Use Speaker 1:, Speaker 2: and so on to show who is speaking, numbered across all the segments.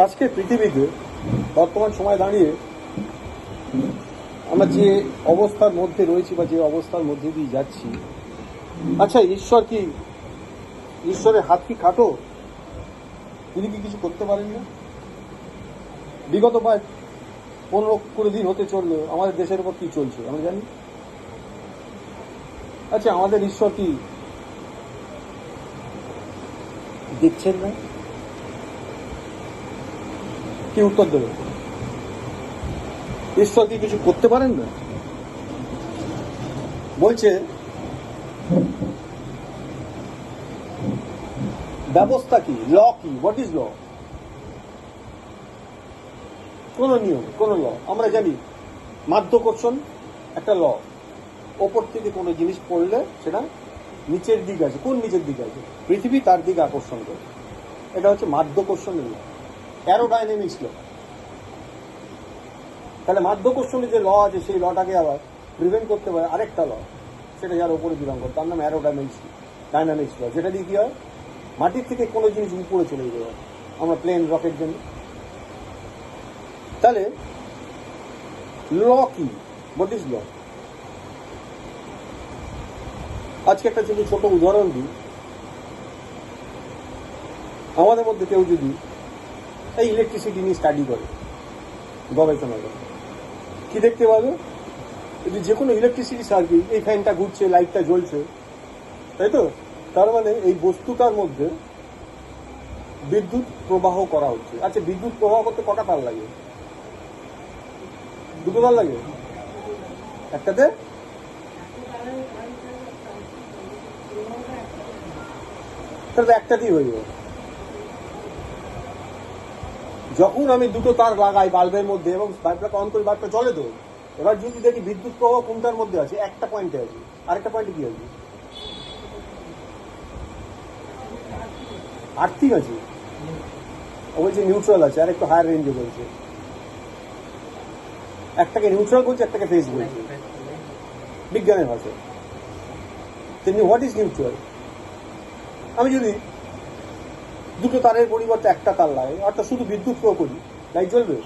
Speaker 1: আজকে পৃথিবীতে বর্তমান সময় দাঁড়িয়ে আমরা যে অবস্থার মধ্যে রয়েছি বা যে অবস্থার মধ্যে দিয়ে যাচ্ছি, আচ্ছা ঈশ্বরের হাত কি খাটো? তিনি কি কিছু করতে পারেন না? বিগত প্রায় 15-20 দিন হতে চললো আমাদের দেশের উপর কি চলছে আমরা জানি। আচ্ছা, আমাদের ঈশ্বর কি দেখছেন না? কি উত্তর দেবে? ঈশ্বর কি কিছু করতে পারেন না? বলছে ব্যবস্থা কি, ল কি, হোয়াট ইজ ল? কোন নিয়ম, কোন ল? আমরা জানি মাধ্যাকর্ষণ একটা ল। ওপর থেকে কোনো জিনিস পড়লে সেটা নিচের দিক আছে। কোন নিচের দিক আছে? পৃথিবী তার দিকে আকর্ষণ করে। এটা হচ্ছে মাধ্যাকর্ষণের ল, অ্যারোডাইনামিক্স ল। তাহলে মাধ্যাকর্ষণের যে ল আছে সেই লটাকে আবার প্রিভেন্ট করতে পারে আরেকটা ল, সেটা যার উপরে বিলং করে, তার নাম অ্যারোডাইনামিক্স ল। যেটা দিয়ে কি হয়, মাটির থেকে কোনো জিনিস উপরে চলে যেতে পারে। আমরা প্লেন, রকেট জন্য। তাহলে ল কি, হোয়াট ইজ ল? আজকে একটা যদি ছোট উদাহরণ দিই, আমাদের মধ্যে কেউ যদি এই ইলেকট্রিসিটি নিয়ে স্টাডি করে, গবেষণা করে, কি দেখতে পাবে? যদি যে কোনো ইলেকট্রিসিটি সার্কিট, এই ফ্যানটা ঘুরছে, লাইটটা জ্বলছে, তাই তো? তার মানে এই বস্তুটার মধ্যে বিদ্যুৎ প্রবাহ করা হচ্ছে। আচ্ছা, বিদ্যুৎ প্রবাহ করতে কটা তার লাগে? দুটো তার লাগে। একটাতে তাহলে একটাতেই হয়ে যাবে। যখন আমি দুটো তার লাগাই বাল্বের মধ্যে এবং বাল্বটাকে অন করি, বাল্বটা জ্বলে তো। এবার যদি দেখি বিদ্যুৎ প্রবাহ কোনটার মধ্যে আছে, একটা পয়েন্টে আছে, আরেকটা পয়েন্টে কি আছে? আর্থিং আছে, ও বলছে নিউট্রাল আছে, আর একটু হায়ার রেঞ্জে বলছে। একটাকে নিউট্রাল বলছে, একটাকে ফেজ বলছে বিজ্ঞানের ভাষায়। তেমনি হোয়াট ইজ নিউট্রাল? আমি যদি দুটো তারের পরিবর্তে একটা তার লাগাই, অর্থাৎ শুধু বিদ্যুৎ প্রয়োগ করি, লাইট জ্বলবে?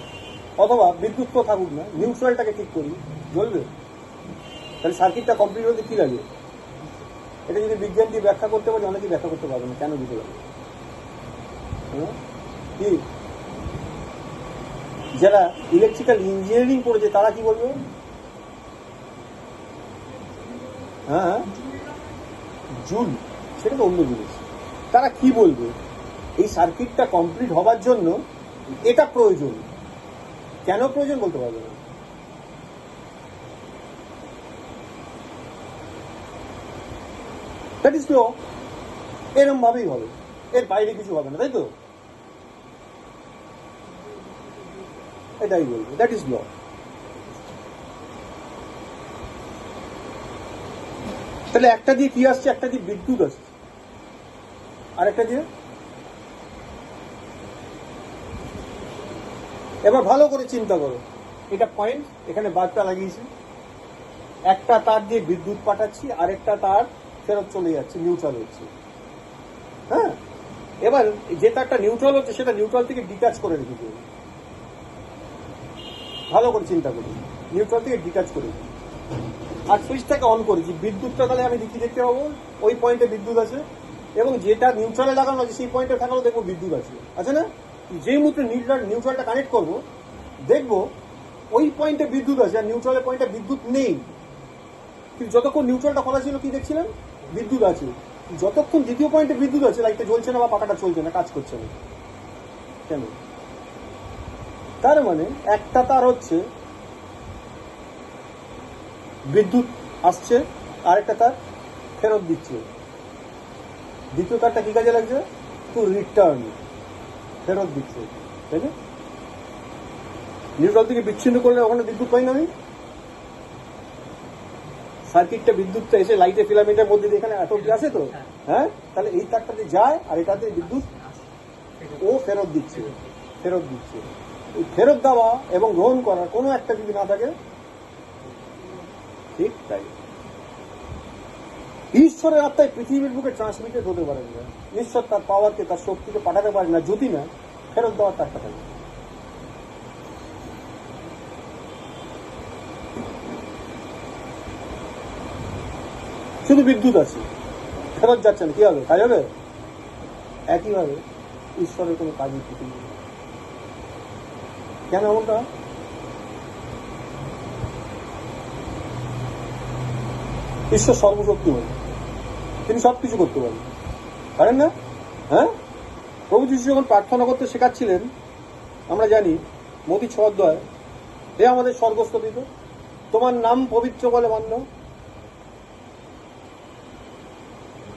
Speaker 1: অথবা বিদ্যুৎ প্রয়োগ থাকুক না, নিউট্রালটাকে ঠিক করি, জ্বলবে? তাহলে সার্কিটটা কমপ্লিট হতে কি লাগে? এটা যদি বিজ্ঞান দিয়ে ব্যাখ্যা করতে পারি, অনেকেই ব্যাখ্যা করতে পারবে না কেন দিতে লাগে। কি যারা ইলেকট্রিক্যাল ইঞ্জিনিয়ারিং পড়েছে তারা কি বলবে? হ্যাঁ, জুল, সেটা তো অন্য জিনিস। তারা কি বলবে? এই সার্কিটটা কমপ্লিট হবার জন্য এটা প্রয়োজন। কেন প্রয়োজন বলতে পারবে না। That is law. এরম ভাবেই হবে, এর বাইরে কিছু হবে না, তাই তো? এটাই বলবো, দ্যাট ইজ ল। তাহলে একটা দিয়ে কি আসছে? একটা দিয়ে বিদ্যুৎ আসছে, আর একটা দিয়ে। এবার ভালো করে চিন্তা করো, এটা পয়েন্ট, এখানে বাল্বটা লাগিয়েছি, একটা তার দিয়ে বিদ্যুৎ পাঠাচ্ছি, আরেকটা তার ফেরত চলে যাচ্ছে, নিউট্রাল হচ্ছে। হ্যাঁ, এবার যে তারটা নিউট্রাল হচ্ছে সেটা নিউট্রাল থেকে ডিটাচ করে রেখে দেবে। ভালো করে চিন্তা করি, নিউট্রাল থেকে ডিটাচ করে দিই, আর সুইচটাকে অন করেছি, বিদ্যুৎটা তাহলে আমি দেখতে পাবো ওই পয়েন্টে বিদ্যুৎ আছে, এবং যেটা নিউট্রালে লাগানো আছে সেই পয়েন্টে থাকলেও দেখবো বিদ্যুৎ আছে না? যেই মুহূর্তে নিউট্রালটা কানেক্ট করবো, দেখবো ওই পয়েন্টে বিদ্যুৎ আছে, আর নিউট্রালের পয়েন্টে বিদ্যুৎ নেই। কিন্তু যতক্ষণ নিউট্রালটা খোলা ছিল কি দেখছিলাম? বিদ্যুৎ আছে। যতক্ষণ দ্বিতীয় পয়েন্টে বিদ্যুৎ আছে, লাইটটা জ্বলছে না বা পাখাটা চলছে না, কাজ করছে না। কেন? তার মানে একটা তার হচ্ছে বিদ্যুৎ আসছে, আরেকটা তার ফেরত দিচ্ছে। দ্বিতীয় তারটা কি কাজে লাগছে? টু রিটার্ন, ফেরত দিচ্ছে, তাই না? নিউট্রাল থেকে বিচ্ছিন্ন করলে ওখানে বিদ্যুৎ পাই না আমি। সার্কিটটা বিদ্যুৎটা এসে লাইটের ফিলামেন্টের মধ্যে দিয়ে এখানে এত আসে তো, হ্যাঁ, তাহলে এই তারটাতে যায় আর এটাতে বিদ্যুৎ ও ফেরত দিচ্ছে। এই ফেরত দেওয়া এবং গ্রহণ করার কোনো একটা যদি না থাকে, ঠিক তাই। ঈশ্বরের আত্মায় পৃথিবীর বুকে ট্রান্সমিটেড হতে পারেন না। ঈশ্বর তার পাওয়ারকে, তার শক্তিকে পাঠাতে পারে না যদি না ফেরত দেওয়ার টাকা থাকে। শুধু বিদ্যুৎ আছে, ফেরত যাচ্ছেন, কি হবে? কাজ হবে? একইভাবে ঈশ্বরের কোনো কাজই পৃথিবী নেই। কেন এমনটা? ঈশ্বর সর্বশক্তিমান, তিনি সবকিছু করতে পারেন, পারেন না? হ্যাঁ, প্রভু যিশু যখন প্রার্থনা করতে শেখাচ্ছিলেন, আমরা জানি মতি 6 অধ্যায়, হে আমাদের স্বর্গস্থ পিতা, তোমার নাম পবিত্র বলে মান্য,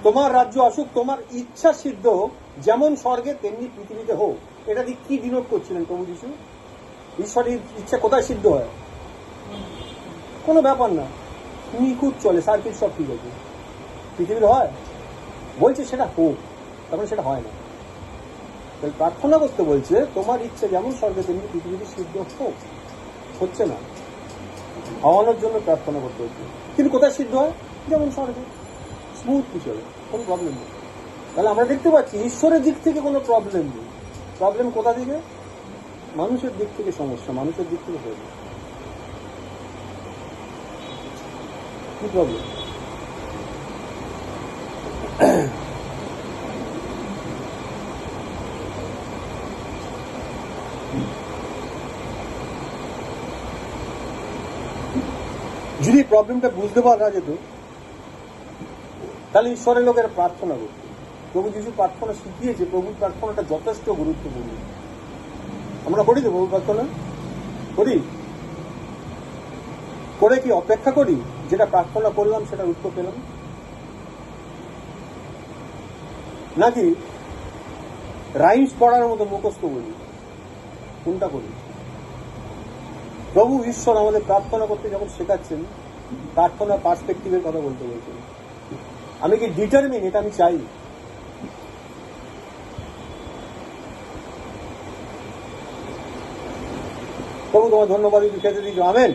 Speaker 1: তোমার রাজ্য আসুক, তোমার ইচ্ছা সিদ্ধ হোক, যেমন স্বর্গে তেমনি পৃথিবীতে হোক। এটা দিয়ে কি ডিনোট করছিলেন প্রভু যিশু? ঈশ্বরের ইচ্ছা কোথায় সিদ্ধ হয়? কোনো ব্যাপার না, নিখুঁত চলে, সার্কিট সব ঠিক আছে। পৃথিবীতে হয় বলছে সেটা হোক, তখন সেটা হয় না। প্রার্থনা করতে বলছে তোমার ইচ্ছা যেমন স্বর্গে তেমনি পৃথিবীতে সিদ্ধ হোক, হচ্ছে না, হওয়ানোর জন্য প্রার্থনা করতে হচ্ছে। কিন্তু কোথায় সিদ্ধ হয়? যেমন স্বর্গে, স্মুথলি চলে, কোনো প্রবলেম নেই। তাহলে আমরা দেখতে পাচ্ছি ঈশ্বরের দিক থেকে কোনো প্রবলেম নেই। প্রবলেম কোথা থেকে? মানুষের দিক থেকে সমস্যা, মানুষের দিক থেকে প্রবলেম। কি প্রবলেম? যদি প্রবলেমটা বুঝতে পারা যেত তাহলে ঈশ্বরের লোকেরা প্রার্থনা করত। প্রভু যিশু প্রার্থনা শিখিয়েছে, প্রভুর প্রার্থনাটা যথেষ্ট গুরুত্বপূর্ণ। আমরা করি তো প্রভু প্রার্থনা? করি? করে কি অপেক্ষা করি যেটা প্রার্থনা করলাম সেটা উত্তর পেলাম? নাকি রাইমস পড়ার মতো মুখস্থ করি? কোনটা করি? প্রভু ঈশ্বর আমাদের প্রার্থনা করতে যখন শেখাচ্ছেন, প্রার্থনা পার্সপেক্টিভের কথা বলতে বলছেন। আমি কি ডিটারমিন এটা আমি চাই? প্রভু তোমার ধন্যবাদ খেতে দিচ্ছ, আমেন,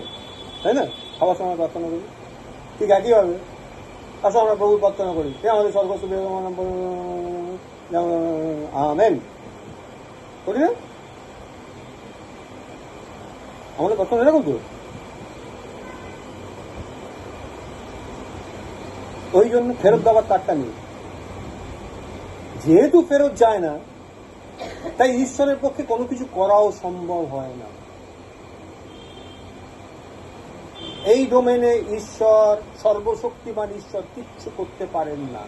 Speaker 1: তাই না? খাওয়ার সময় প্রার্থনা করি, ঠিক একইভাবে আসো আমরা প্রভুর প্রার্থনা করি, হে আমাদের স্বর্গস্থ আমেন, করি না? আমাদের প্রার্থনা এরকম তো। ওই জন্য ফেরত দেওয়ার তারটা নেই। যেহেতু ফেরত যায় না, তাই ঈশ্বরের পক্ষে কোনো কিছু করাও সম্ভব হয় না। এই ডোমেনে ঈশ্বর, সর্বশক্তিমান ঈশ্বর কিচ্ছু করতে পারেন না,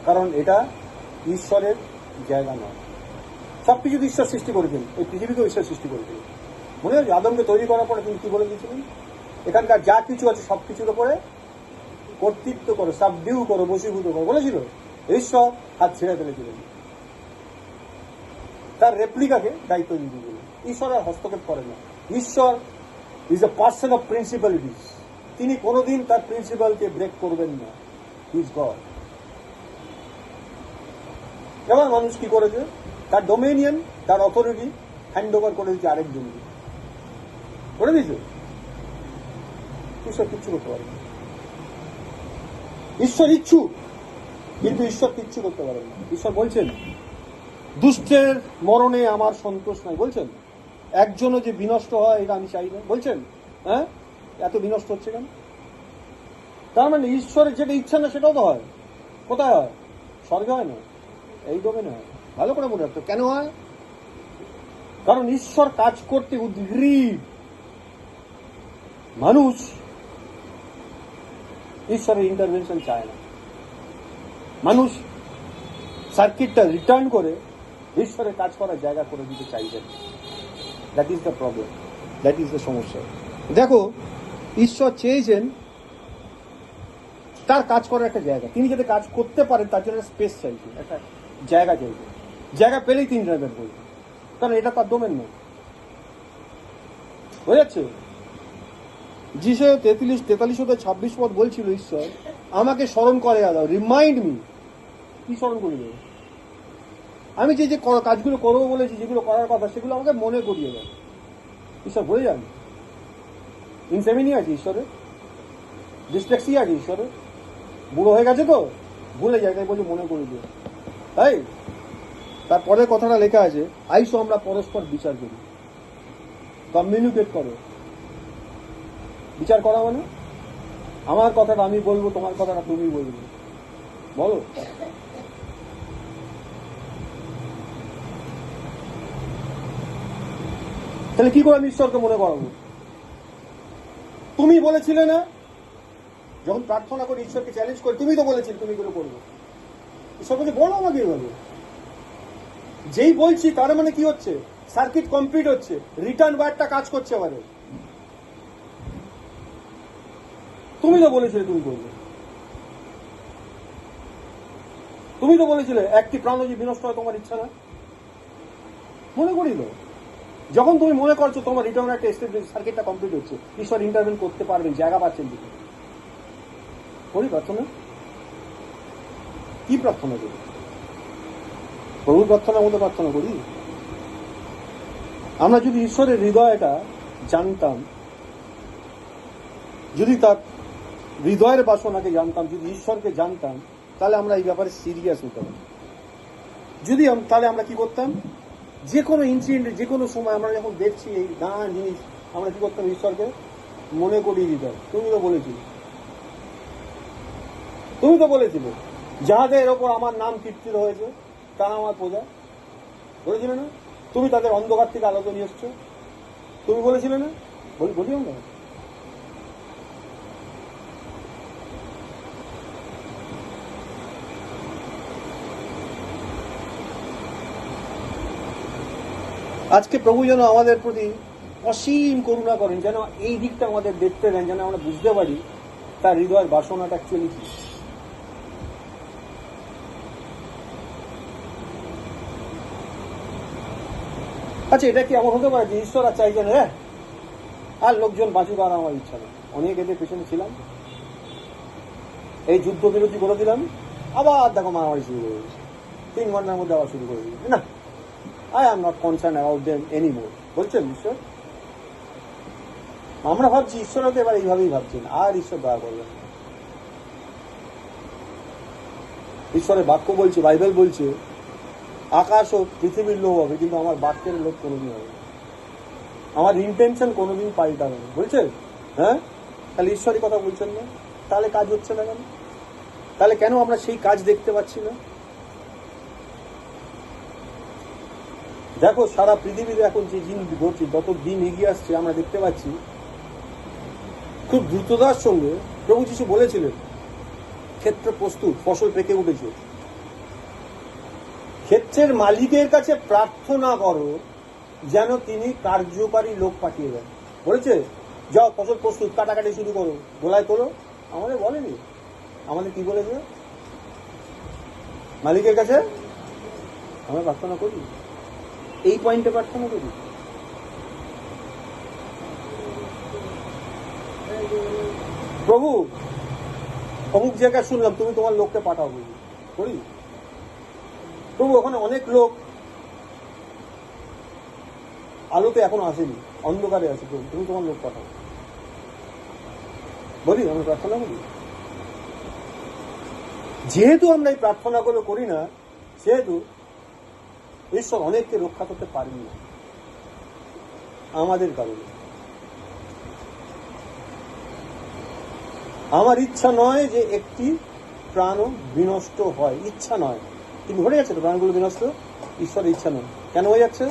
Speaker 1: কারণ এটা ঈশ্বরের জায়গা নয়। সবকিছু ঈশ্বর সৃষ্টি করেছেন, এই পৃথিবীকেও ঈশ্বর সৃষ্টি করেছেন। মনে হয় আদমকে তৈরি করার পরে তিনি কি বলে দিয়েছিলেন? এখানকার যা কিছু আছে সবকিছুর উপরে কর্তৃত্ব করো, সাবডিউ করো, বশীভূত করো বলেছিল। ঈশ্বর হাত ছেড়ে ফেলেছিলেন, তার রেপ্লিকাকে দায়িত্ব দিয়ে দিয়েছিলেন। ঈশ্বর আর হস্তক্ষেপ করে না। ঈশ্বর ইজ এ পার্সন অফ প্রিন্সিপালিটিস, তিনি কোনোদিন তার প্রিন্সিপালকে ব্রেক করবেন না। Is god. এবার মানুষ কি করেছে? তার ডোমেনিয়ন, তার অথরিটি হ্যান্ড ওভার করে দিয়েছে আরেকজনকে, করে দিয়েছে। ঈশ্বর কিচ্ছু করতে পারে না। ঈশ্বর ইচ্ছুক, কিন্তু ঈশ্বর কিচ্ছু করতে পারেন না। ঈশ্বর বলছেন দুষ্টের মরণে আমার সন্তোষ নাই, বলছেন একজনও যে বিনষ্ট হয় এটা আমি চাই না, বলছেন। হ্যাঁ, এত বিনষ্ট হচ্ছে কেন? তার মানে ঈশ্বরের যেটা ইচ্ছা না সেটাও তো হয়। কোথায় হয়? স্বর্গে হয় না, এই ডোমেনে হয়। ভালো করে মনে রাখতো। কেন হয়? কারণ ঈশ্বর কাজ করতে উদ্গ্রীব। মানুষ ঈশ্বরের ইন্টারভেনশন চায় না। মানুষ সার্কিটটা রিটার্ন করে ঈশ্বরের কাজ করার জায়গা করে দিতে চাইছেন। That is the problem, that is the সমস্যা। দেখো, ঈশ্বর চেয়েছেন তার কাজ করার একটা জায়গা, তিনি যাতে কাজ করতে পারেন তার জন্য স্পেস চাইছেন, একটা জায়গা চাইছেন। জায়গা পেলেই তিনি ড্রাইভার বলছেন, কারণ এটা তার ডোমেন নয়। বুঝে যাচ্ছে? যিশু 43-26 পদ বলছিল ঈশ্বর আমাকে স্মরণ করে দাও, রিমাইন্ড মি। কি স্মরণ করি দেবো? আমি যে যে কাজগুলো করবো বলেছি, যেগুলো করার কথা, সেগুলো আমাকে মনে করিয়ে দেয়। ঈশ্বর বলে যান, ইনসেমিনিয়া আছে ঈশ্বরের, ডিসলেক্সিয়া আছে ঈশ্বরের, বুড়ো হয়ে গেছে তো ভুলে যায়, তাই বলছি মনে করে দিও। তাই তারপরের কথাটা লেখা আছে, আইসো আমরা পরস্পর বিচার করি। কমিউনিকেট করো। বিচার করা মানে আমার কথাটা আমি বলবো, তোমার কথাটা তুমি বলবে। বলো, তাহলে কি করে আমি ঈশ্বরকে মনে করাবো? তুমি বলেছিলে না, যখন প্রার্থনা করে ঈশ্বরকে চ্যালেঞ্জ করে, তুমি তো বলেছিলে তুমি করে করবো। ঈশ্বর বলছে বলো আমাকে এভাবে। যেই বলছি তার মানে কি হচ্ছে, সার্কিট কমপ্লিট হচ্ছে, রিটার্ন ওয়ার্ডটা কাজ করছে এবারে। তুমি তো বলেছিলে তুমি করবে, তুমি তো বলেছিলে একটি প্রাণ যদি বিনষ্ট হয় তোমার ইচ্ছা না, মনে করিল। যখন তুমি মনে করছো তোমার রিটার্ন একটা সার্কিটটা কমপ্লিট হচ্ছে, ঈশ্বর ইন্টারভেন করতে পারবেন, জায়গা পাচ্ছেন দিকে। করি প্রার্থনা, কি প্রার্থনা করি? প্রভুর প্রার্থনার মতো প্রার্থনা করি। আমরা যদি ঈশ্বরের হৃদয়টা জানতাম, যদি তার হৃদয়ের বাসনাকে জানতাম, যদি ঈশ্বরকে জানতাম, তাহলে আমরা এই ব্যাপারে সিরিয়াস হতাম। যদি তাহলে আমরা কি করতাম, যে কোনো ইনসিডেন্টে যে কোনো সময় আমরা যখন দেখছি এই নানা জিনিস, আমরা কি করতাম, ঈশ্বরকে মনে করিয়ে দিতাম। তুমি তো বলেছিলে, তুমি তো বলেছিলে যাহাদের ওপর আমার নাম কীর্তিত হয়েছে তারা আমার প্রজা, বলেছিলে না? তুমি তাদের অন্ধকার থেকে আলোতে নিয়ে এসছো, তুমি বলেছিলে না? বলি আমরা। আজকে প্রভু যেন আমাদের প্রতি অসীম করুণা করেন, যেন এই দিকটা আমাদের দেখতে দেন, যেন আমরা বুঝতে পারি তার হৃদয়ের বাসনাটা অ্যাকচুয়ালি কি। আচ্ছা, এটা কি এমন হতে পারে যে ঈশ্বর আর চাইছেন আর লোকজন বাঁচুক আর আমার ইচ্ছা নেই? অনেক এদের পেছনে ছিলাম, এই যুদ্ধ বিরতি করে দিলাম, আবার দেখো মারামারি শুরু করে দিয়েছে, 3 ঘন্টার মধ্যে আবার শুরু করে দিয়েছে। না, I am not concerned about them anymore, বলছেন ঈশ্বর। আমরা ভাবছি ঈশ্বর হতে এবার এইভাবেই ভাবছেন, আর ঈশ্বর দয়া করবেন। ঈশ্বরের বাক্য বলছে, বাইবেল বলছে আকাশ ও পৃথিবীর লোক হবে, কিন্তু আমার বাক্যের লোক কোনোদিন হবে না, আমার ইন্টেনশন কোনোদিন পাল্টাবে না, বলছে। হ্যাঁ, তাহলে ঈশ্বরই কথা বলছেন না, তাহলে কাজ হচ্ছে না কেন? তাহলে কেন আমরা সেই কাজ দেখতে পাচ্ছি না? দেখো, সারা পৃথিবীতে এখন যে দিন ঘটছে, যত দিন এগিয়ে আসছে, আমরা দেখতে পাচ্ছি খুব দ্রুততার সঙ্গে প্রভু যিশু বলেছিলেন ক্ষেত্র প্রস্তুত, ফসল পেকে উঠেছে। ক্ষেত্রের মালিকের কাছে প্রার্থনা করো যেন তিনি কার্যকারী লোক পাঠিয়ে দেন। বলেছে যাও ফসল প্রস্তুত, কাটাকাটি শুরু করো, গোলায় তোলো। আমাদের বলেনি, আমাদের কি বলেছে? মালিকের কাছে আমরা প্রার্থনা করি, এই পয়েন্টে প্রার্থনা করি। প্রভু অমুক জায়গায় শুনলাম তুমি তোমার লোককে পাঠাও, বুঝি করি। প্রভু ওখানে অনেক লোক আলোতে এখনো আসেনি, অন্ধকারে আছে, প্রভু তুমি তোমার লোক পাঠাও, বলি আমরা প্রার্থনা করি। যেহেতু আমরা এই প্রার্থনাগুলো করি না, সেহেতু ঈশ্বর অনেককে রক্ষা করতে পারেন না আমাদের কারণে। আমার ইচ্ছা নয় যে একটি প্রাণও বিনষ্ট হয়, ইচ্ছা নয়, কিন্তু হয়ে যাচ্ছে তো প্রাণগুলো বিনষ্ট, ঈশ্বরের ইচ্ছা নয়। কেন হয়ে যাচ্ছে?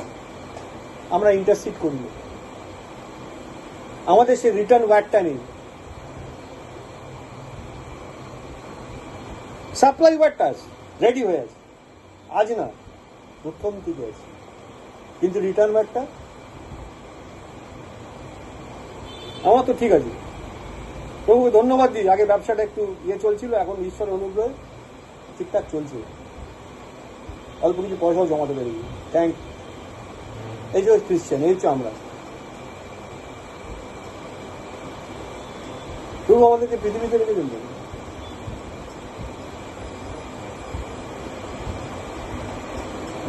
Speaker 1: আমরা ইন্টারসিড করি না, আমাদের সে রিটার্ন ওয়ার্ডটা নেই, সাপ্লাই ওয়ার্ডটা আছে, রেডি হয়ে আছে, আজ না প্রথম থেকে আছে, কিন্তু রিটার্ন ওয়ার্ডটা আমার তো ঠিক আছে। প্রভুকে ধন্যবাদ দিই, আগে ব্যবসাটা একটু চলছিল, এখন ঈশ্বরের অনুগ্রহে ঠিকঠাক চলছে, অল্প কিছু পয়সাও জমাতে পেরেছি, থ্যাংক। এই যে খ্রিস্টান, এই হচ্ছে আমরা। প্রভু আমাদেরকে পৃথিবীতে রেখেছেন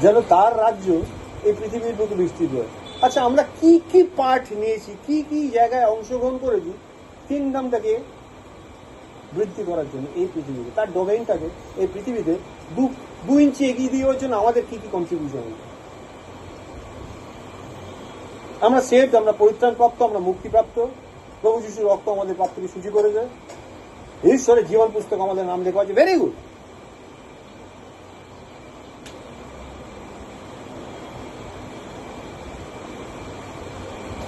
Speaker 1: যেন তার রাজ্য এই পৃথিবীর প্রতি বিস্তৃত হয়। আচ্ছা, আমরা কি কি পার্ট নিয়েছি, কি কি জায়গায় অংশগ্রহণ করেছি কিংডমটাকে বৃদ্ধি করার জন্য এই পৃথিবীতে, তার ডোমেইনটাকে এই পৃথিবীতে 2 ইঞ্চি এগিয়ে দেওয়ার জন্য আমাদের কি কি কন্ট্রিবিউশন হবে? আমরা সেভড, আমরা পরিত্রাণপ্রাপ্ত, আমরা মুক্তিপ্রাপ্ত, প্রভু যিশুর রক্ত আমাদের পাপ থেকে সূচি করে যায়, ঈশ্বরের জীবন পুস্তক আমাদের নাম লেখা আছে, ভেরি গুড।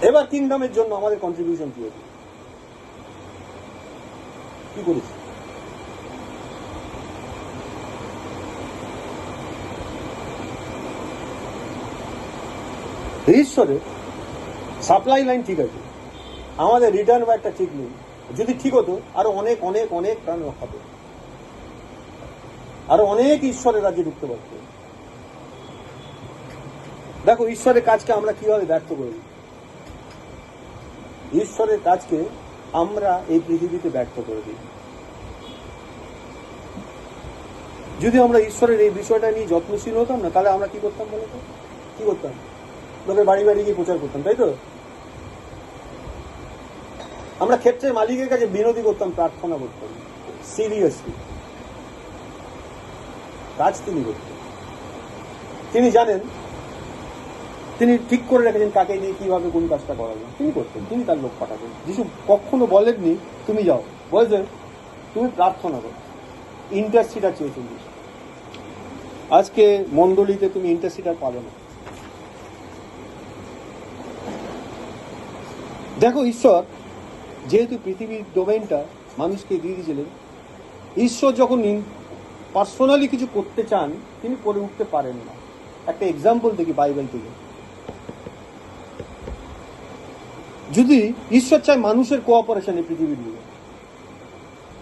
Speaker 1: এবার কিংডমের জন্য আমাদের কন্ট্রিবিউশন কি হবে, কি করেছি? ঈশ্বরের সাপ্লাই লাইন ঠিক আছে, আমাদের রিটার্ন বা একটা ঠিক নেই। যদি ঠিক হতো আরো অনেক অনেক অনেক প্রাণ রক্ষা পেত, আরো অনেক ঈশ্বরের রাজ্যে ঢুকতে পারত। দেখো ঈশ্বরের কাজকে আমরা কিভাবে ব্যর্থ করি, ঈশ্বরের কাজকে আমরা এই পৃথিবীতে ব্যর্থ করে দিই। যদি আমরা ঈশ্বরের এই বিষয়টা নিয়ে যত্নশীল হতাম না, তাহলে আমরা কি করতাম বলতো? কি করতাম? লোকের বাড়ি বাড়ি গিয়ে প্রচার করতাম, তাই তো? আমরা ক্ষেত্রের মালিকের কাছে বিনতি করতাম, প্রার্থনা করতাম, সিরিয়াসলি কাজ তিনি করতেন। তিনি জানেন, তিনি ঠিক করে রেখেছেন কাকে নিয়ে কিভাবে কোন কাজটা করাবেন, তিনি করতেন, তিনি তার লোক পাঠাবেন। যিশু কখনো বলেননি তুমি যাও, বলেছে তুমি প্রার্থনা করো, ইন্টারসিডার চেয়েছেন যিশু। আজকে মন্ডলীতে তুমি ইন্টারসিডার পাবে না। দেখো ঈশ্বর যেহেতু পৃথিবীর ডোমেইনটা মানুষকে দিয়ে দিয়েছিলেন, ঈশ্বর যখন পার্সোনালি কিছু করতে চান তিনি করে উঠতে পারেন না। একটা এক্সাম্পল দেখি বাইবেল থেকে। যদি ঈশ্বর চায় মানুষের কোঅপারেশন এই পৃথিবীর দিকে,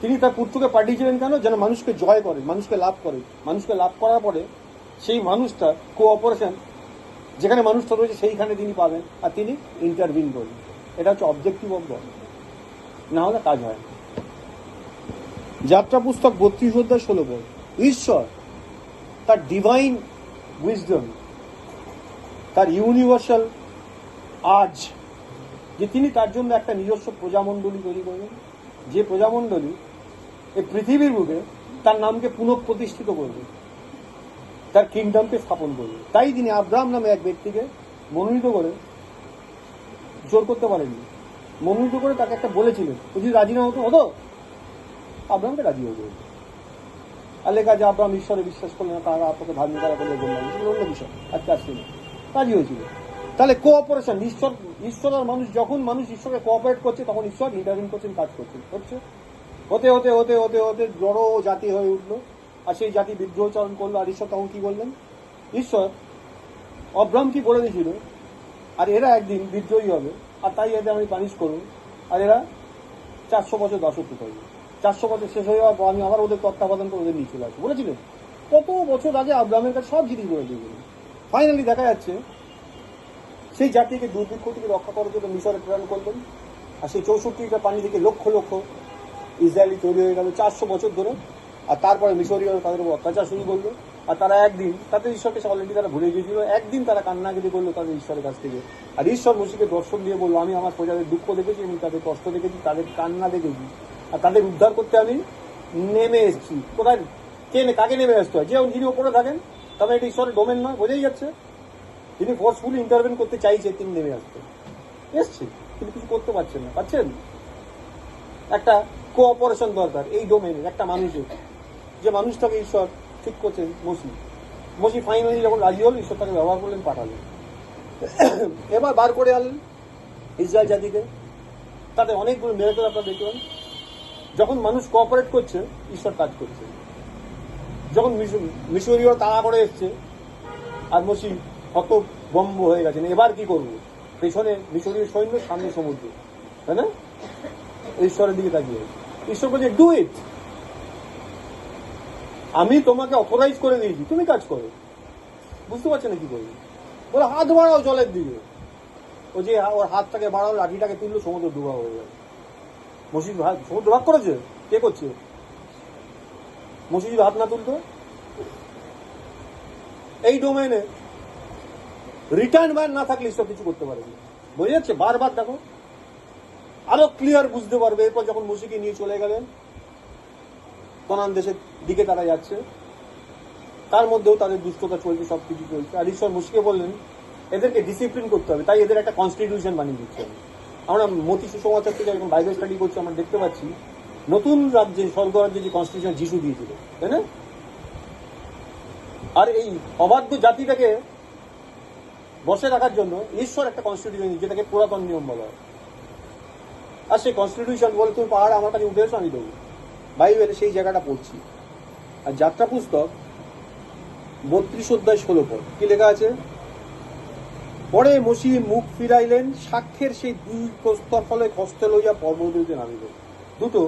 Speaker 1: তিনি তার পুত্রকে পাঠিয়েছিলেন কেন? যেন মানুষকে জয় করে, মানুষকে লাভ করে, মানুষকে লাভ করার পরে সেই মানুষটা কোঅপারেশন যেখানে মানুষটা রয়েছে সেইখানে তিনি পাবেন, আর তিনি ইন্টারভিন করবেন। এটা হচ্ছে অবজেক্টিভ অফ গড, না হলে কাজ হয়। যাত্রা পুস্তক 32 অধ্যায় 16 পদ। ঈশ্বর তার ডিভাইন উইজডম, তার ইউনিভার্সাল আজ, যে তিনি তার জন্য একটা নিজস্ব প্রজামণ্ডলী তৈরি করবেন, যে প্রজামণ্ডলী এই পৃথিবীর বুকে তার নামকে পুনঃপ্রতিষ্ঠিত করবে, তার কিংডমকে স্থাপন করবে। তাই তিনি আব্রাহাম নামে এক ব্যক্তিকে মনোনীত করে, জোর করতে পারেননি, মনোনীত করে তাকে একটা বলেছিলেন, ও যদি রাজি না হতো আব্রাহামকে রাজি হয়ে যাবে। আর লেখা যে আব্রাহাম ঈশ্বরে বিশ্বাস করলেন না, তারা আপনাকে ধার্মিকতা করলে অন্য বিষয়, আজকে আসছে না, রাজি হয়েছিল। তাহলে কোঅপারেশন, ঈশ্বর আর মানুষ, যখন মানুষ ঈশ্বরকে কোঅপারেট করছে তখন ঈশ্বর ইন্টারভিন করছেন, কাজ করছেন, হচ্ছে হতে হতে হতে হতে হতে জড়ো জাতি হয়ে উঠলো, আর সেই জাতি বিদ্রোহচরণ করলো। আর ঈশ্বর তখন কি বললেন? ঈশ্বর আব্রাহাম কি বলে দিয়েছিল, আর এরা একদিন বিদ্রোহী হবে, আর তাই এদের আমি পানিশ করুন, আর এরা 400 বছর দাসত্ব করবে, 400 বছর শেষ হয়ে যাওয়ার পর আমি আবার ওদের তত্ত্বাবধান করে ওদের নিয়ে চলে আসবো বলেছিলেন। কত বছর আগে আব্রাহামের কাছে সব জিনিস বলে দিয়েছিলেন। ফাইনালি দেখা যাচ্ছে সেই জাতিকে দুর্ভিক্ষ থেকে রক্ষা করার জন্য মিশরে প্রেরণ করলেন, আর সেই 64টা পানি থেকে লক্ষ লক্ষ ইসরায়েলি তৈরি হয়ে গেল 400 বছর ধরে। আর তারপরে মিশরীয়রা তাদের উপর অত্যাচার শুরু করলো, আর তারা একদিন তাদের ঈশ্বরকে অলরেডি তারা ভুলে গিয়েছিল, একদিন তারা কান্নাকাটি করলো তাদের ঈশ্বরের কাছ থেকে। আর ঈশ্বর মোশিকে দর্শন দিয়ে বললো, আমি আমার প্রজাদের দুঃখ দেখেছি, আমি তাদের কষ্ট দেখেছি, তাদের কান্না দেখেছি, আর তাদের উদ্ধার করতে আমি নেমে এসেছি। কোথায় কাকে নেমে আসতে হয়? যিনি ওপরে থাকেন, তবে এটা ঈশ্বরের ডোমেন নয়, বোঝাই যাচ্ছে। তিনি ফোর্সফুলি ইন্টারভেন করতে চাইছে, তিনি নেমে আসতে এসছে, কিন্তু কিছু করতে পারছেন না। পাচ্ছেন? একটা কোঅপারেশন দরকার এই ডোমেনে, একটা মানুষের, যে মানুষটাকে ঈশ্বর ঠিক করছেন। মসি ফাইনালি যখন রাজি হল, ঈশ্বর তাকে ব্যবহার করলেন, পাঠালেন। এবার বার করে আনলেন ইসরায়েল জাতিকে, তাদের অনেকগুলো মিরাকল আপনারা দেখলেন। যখন মানুষ কোঅপারেট করছে, ঈশ্বর কাজ করছে। যখন মিশরীয় তাড়া করে এসছে, আর মসি হতভম্ব হয়ে গেছেন, এবার কি করবো? পেছনে মিশরীয় সৈন্য, সামনে সমুদ্র, তাই না? ঈশ্বরের দিকে তাকিয়ে ঈশ্বর বলছে, ডু ইট, আমি তোমাকে অথরাইজ করে দিয়েছি, তুমি কাজ করো। বুঝতে পারছে না কি করবে? বলে হাত বাড়াও জলের দিকে। ও যে ওর হাতটাকে বাড়াও, লাঠিটাকে তুললো, সমুদ্র ডুবা হয়ে গেল। মসজিদ সমুদ্র ভাগ করেছে, কে করছে? মসজিদ হাত না তুলতো। এই ডোমেনে রিটার্ন ম্যান না থাকলে ঈশ্বর কিছু করতে পারেনি। বোঝা যাচ্ছে? বারবার দেখো, আরো ক্লিয়ার বুঝতে পারবে। এরপর যখন মসিকে নিয়ে চলে গেলেন, কনান দেশের দিকে তারা যাচ্ছে, তার মধ্যেও তাদের দুষ্টতা চলছে, সব কিছু চলছে। আর ঈশ্বর মুশিকে বললেন এদেরকে ডিসিপ্লিন করতে হবে, তাই এদের একটা কনস্টিটিউশন বানিয়ে দিচ্ছে। আমরা মতি সুসমাচার থেকে যখন বাইবেল স্টাডি করছি আমরা দেখতে পাচ্ছি নতুন রাজ্যে, স্বর্গ রাজ্যে যে কনস্টিটিউশন যিশু দিয়েছিল, তাই না? আর এই অবাধ্য জাতিটাকে বসে রাখার জন্য ঈশ্বর একটা কনস্টিটিউশন, যেটাকে পুরাতন নিয়ম বলা হয়। আর সেই কনস্টিটিউশন বলে তুমি পাহাড় আমার কাছে উঠে এসো, আমি দেবো। বাইবেলে সেই জায়গাটা পড়ছি। আর যাত্রা পুস্তক 32 অধ্যায় 16 পদ কি লেখা আছে? পরে মসি মুখ ফিরাইলেন, সাক্ষ্যের সেই 2 প্রস্তর ফলে হস্তে লইয়া পর্বত হইতে নামিলেন। দুটো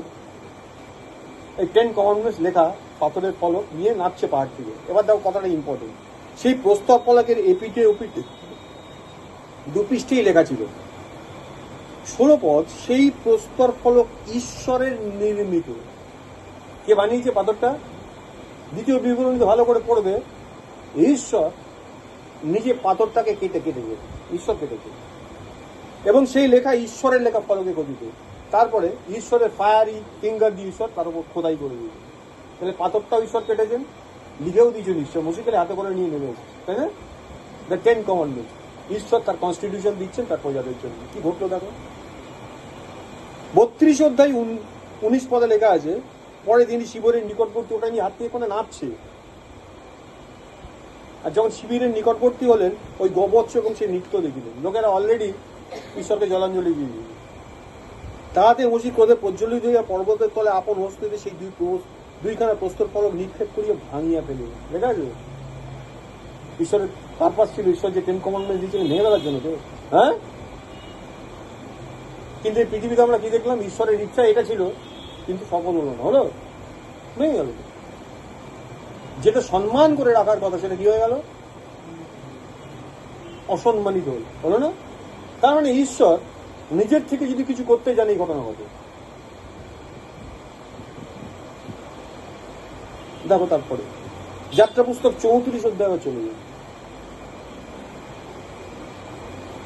Speaker 1: এই 10 কমান্ডমেন্টস লেখা পাথরের ফলক নিয়ে নামছে পাহাড় থেকে। এবার দেখো কথাটা ইম্পর্টেন্ট, সেই প্রস্তর ফলকের এপিঠে ওপিঠে 2 পৃষ্ঠেই লেখা ছিল 16 পদ, সেই প্রস্তর ফলক ঈশ্বরের নির্মিত। কে বানিয়েছে পাথরটা? দ্বিতীয় বিবরণীতে ভালো করে পড়বে, ঈশ্বর নিজে পাথরটাকে কেটে কেটেছে, ঈশ্বর কেটেছে। এবং সেই লেখা ঈশ্বরের লেখা ফলকে খোদিত। তারপরে ঈশ্বরের ফায়ারি ফিঙ্গার দিয়ে ঈশ্বর তার উপর খোদাই করে দিয়েছে। তাহলে পাথরটাও ঈশ্বর কেটেছেন, লিখেও দিয়েছেন ঈশ্বর, মুশিকের হাতে করে নিয়ে নেবে, তাই না? দ্য 10 কমান্ডমেন্টস, ঈশ্বর তার কনস্টিটিউশন দিচ্ছেন তার প্রজাদের জন্য। কি ঘটলো দেখো, 32 অধ্যায় 19 পদে লেখা আছে, পরে তিনি শিবিরের নিকটবর্তী, ওটা নিয়ে হাত দিয়ে কোনো নাপছে। আর যখন শিবিরের নিকটবর্তী হলেন, ওই গোবৎস এবং সেই নৃত্য দেখিলেন। লোকেরা অলরেডি ঈশ্বরকে জলাঞ্জলি দিয়ে দিল। তাহাতে মসি ক্রোধে প্রজ্বলিত হইয়া পর্বতের তলে আপন হস্তিতে সেই 2খানা প্রস্তর ফলক নিক্ষেপ করিয়া ভাঙিয়া ফেলিল। দেখা আছে ঈশ্বরের পারপাস ছিল, ঈশ্বর যে 10 কমান্ডমেন্ট দিয়েছিলেন ভেঙে ফেলার জন্য, তো হ্যাঁ। কিন্তু এই পৃথিবীতে আমরা কি দেখলাম? ঈশ্বরের ইচ্ছা এটা ছিল, কিন্তু সফল হলো না, হলো ভেঙে গেল। যেটা সম্মান করে রাখার কথা সেটা কি হয়ে গেল? অসম্মানিত হলো না? তার মানে ঈশ্বর নিজের থেকে যদি কিছু করতে জানে এই ঘটনা ঘটে। দেখো তারপরে যাত্রা পুস্তক 34 অধ্যায় চলে যাবে,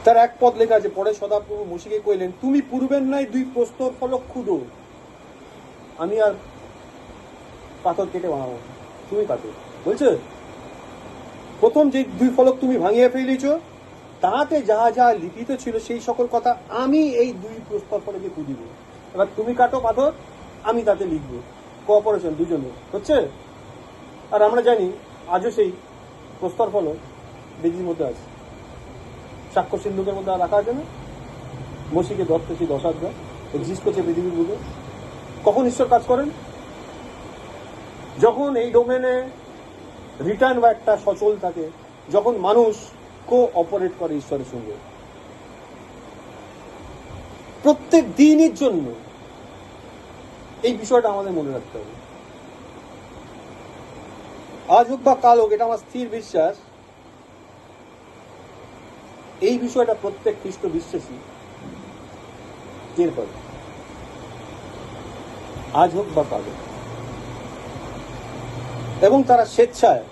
Speaker 1: তার 1 পদ লেখা আছে, পরে সদাপ্রভু মসিকে কইলেন, তুমি পূর্বের নাই 2 প্রস্তর ফলক খুঁড়ো, আমি আর পাথর কেটে বানাবো, তুমি কাটো। বলছে প্রথম যে 2 ফলক তুমি ভাঙিয়ে ফেলেছ, তাতে যাহা যাহা লিখিত ছিল সেই সকল কথা আমি এই 2 প্রস্তর ফলকে খুঁজিব। এবার তুমি কাটো পাথর, আমি তাতে লিখবো। কোঅপারেশন দুজনে হচ্ছে। আর আমরা জানি আজও সেই প্রস্তর ফলক বেদির মধ্যে আছে, সাক্ষ্য সিন্ধুকের মধ্যে রাখা আছে না? মসিকে দত্ত সেই 10 অধ্যায় এক্সিস্ট করছে পৃথিবীর বুকে। কখন ঈশ্বর কাজ করেন? যখন এই ডোমেনে রিটার্ন বা একটা সচল থাকে, যখন মানুষ কোঅপারেট করে ঈশ্বরের সঙ্গে প্রত্যেক দিনের জন্য। এই বিষয়টা আমাদের মনে রাখতে হবে। আজ হোক বা কাল হোক, এটা আমার স্থির বিশ্বাস, এই বিষয়টা প্রত্যেক খ্রিস্ট বিশ্বাসী টের পাবে। আজ হোক বা কাল হোক, এবং তারা স্বেচ্ছায়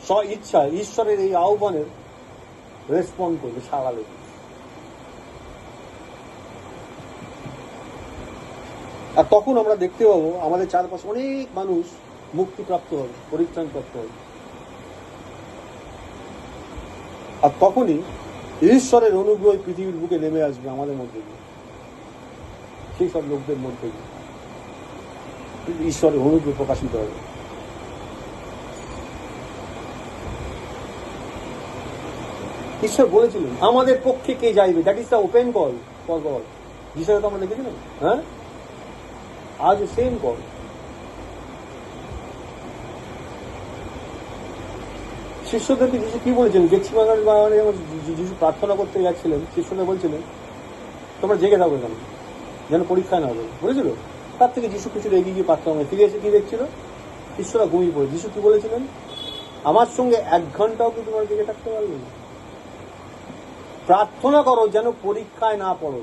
Speaker 1: স্ব ইচ্ছায় ঈশ্বরের এই আহ্বানের রেসপন্ড করবে, সাড়া দেবে। আর তখন আমরা দেখতে পাবো আমাদের চারপাশে অনেক মানুষ মুক্তিপ্রাপ্ত হবে, পরিত্রাণপ্রাপ্ত হবে। আর তখনই ঈশ্বরের অনুগ্রহ পৃথিবীর বুকে নেমে আসবে আমাদের মধ্যে দিয়ে, সেই সব লোকদের মধ্যে দিয়ে ঈশ্বরের অনুগ্রহ প্রকাশিত হবে। ঈশ্বর বলেছিলেন আমাদের পক্ষে কে যাইবে, that is the open call for god. যিশুকে তো আমরা দেখেছিলাম, হ্যাঁ, আজ সেম কল। শিষ্যদেরকে যিশু কি বলেছিলেন? গেতসেমানে বাগানে যিশু প্রার্থনা করতে যাচ্ছিলেন, শিষ্যদের বলছিলেন তোমরা জেগে থাকবে কেন, যেন পরীক্ষা না হবে, বলেছিল। তার থেকে যিশু কিছু এগিয়ে গিয়ে প্রার্থনা ফিরে এসে কি দেখছিল? শিষ্যরা ঘুমিয়ে পড়ে। যিশু কি বলেছিলেন? আমার সঙ্গে 1 ঘন্টাও কি তোমরা জেগে থাকতে পারবে? প্রার্থনা করো যেন পরীক্ষায় না পড়ো।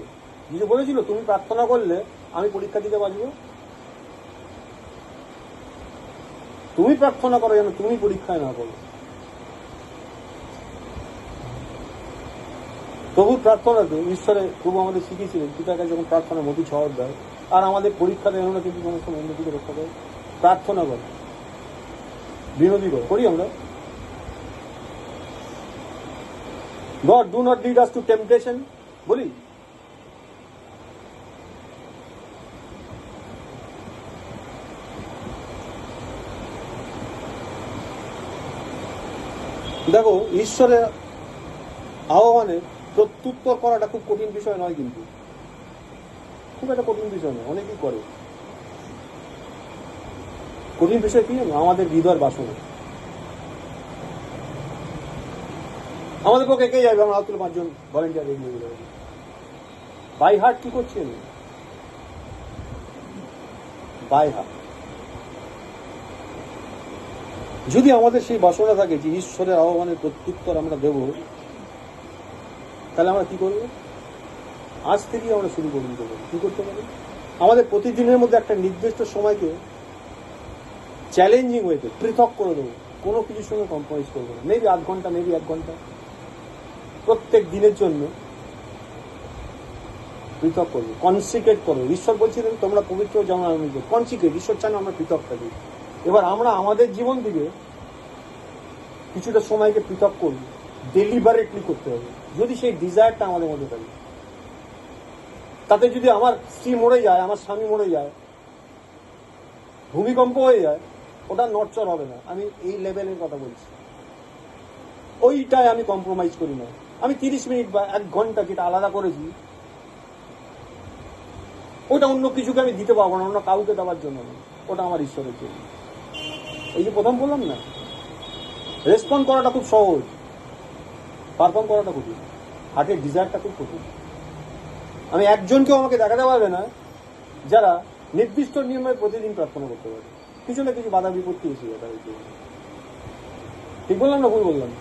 Speaker 1: যিশু বলেছিল তুমি প্রার্থনা করলে আমি পরীক্ষা দিতে পারবো। তুমি প্রার্থনা করো যেন তুমি পরীক্ষায় না পড়ো। প্রভুর প্রার্থনাতে ঈশ্বরের প্রভু আমাদের শিখিয়েছিলেন পিতার কাছে যখন প্রার্থনা মতি 6 অধ্যায়, আর আমাদের পরীক্ষাতে এমন কিন্তু সমস্ত মন্দ দিকে রক্ষা করে। প্রার্থনা করো, বিনতি করো, করি আমরা। God, do not lead us to temptation, বলি। দেখো, ঈশ্বরের আহ্বানে প্রত্যুত্তর করাটা খুব কঠিন বিষয় নয়, কিন্তু খুব একটা কঠিন বিষয় নয়, অনেকেই করে। কঠিন বিষয় কি জানো? আমাদের হৃদয়ের বাসনা। আমাদের পক্ষে কে যাবে? আমরা হাত তুলে 5 জন ভলেন্টিয়ার এগিয়ে যাবে। বাই হার্ট কি করছি আমি? By heart. যদি আমাদের সেই বাসনা থাকে যে ঈশ্বরের আহ্বানের প্রত্যুত্তর আমরা দেব, তাহলে আমরা কি করব? আজ থেকেই আমরা শুরু করে দিতে পারি। কি করতে পারি? আমাদের প্রতিদিনের মধ্যে একটা নির্দিষ্ট সময়কে চ্যালেঞ্জিং ওয়েতে পৃথক করে দেবো, কোনো কিছুর সঙ্গে কম্প্রোমাইজ করবো না। মেবি 8 ঘন্টা, মেবি 1 ঘন্টা প্রত্যেক দিনের জন্য পৃথক করবো, কনসিক্রেট করবো। ঈশ্বর বলছিলেন তোমরা পবিত্র যেমন আমি, কনসিক্রেট। ঈশ্বর চান আমরা পৃথক থাকি। এবার আমরা আমাদের জীবন থেকে কিছুটা সময়কে পৃথক করব, ডেলিবারেটলি করতে হবে। যদি সেই ডিজায়ারটা আমাদের মধ্যে থাকে, তাতে যদি আমার স্ত্রী মরে যায়, আমার স্বামী মরে যায়, ভূমিকম্প হয়ে যায়, ওটা নড়চড় হবে না। আমি এই লেভেলের কথা বলছি, ওইটাই আমি কম্প্রোমাইজ করি না। আমি 30 মিনিট বা 1 ঘন্টা যেটা আলাদা করেছি, ওটা অন্য কিছুকে আমি দিতে পারবো না, অন্য কাউকে দেওয়ার জন্য না, ওটা আমার ঈশ্বরের জন্য। এই যে প্রথম বললাম না, রেসপন্ড করাটা খুব সহজ, পারফর্ম করাটা কঠিন। হার্টের ডিজায়ারটা খুব কঠিন। আমি একজনকেও আমাকে দেখাতে পারবে না যারা নির্দিষ্ট নিয়মে প্রতিদিন প্রার্থনা করতে পারে। কিছু না কিছু বাধা বিপত্তি এসে যায় তাদের জীবনে। ঠিক বললাম না ভুল বললাম?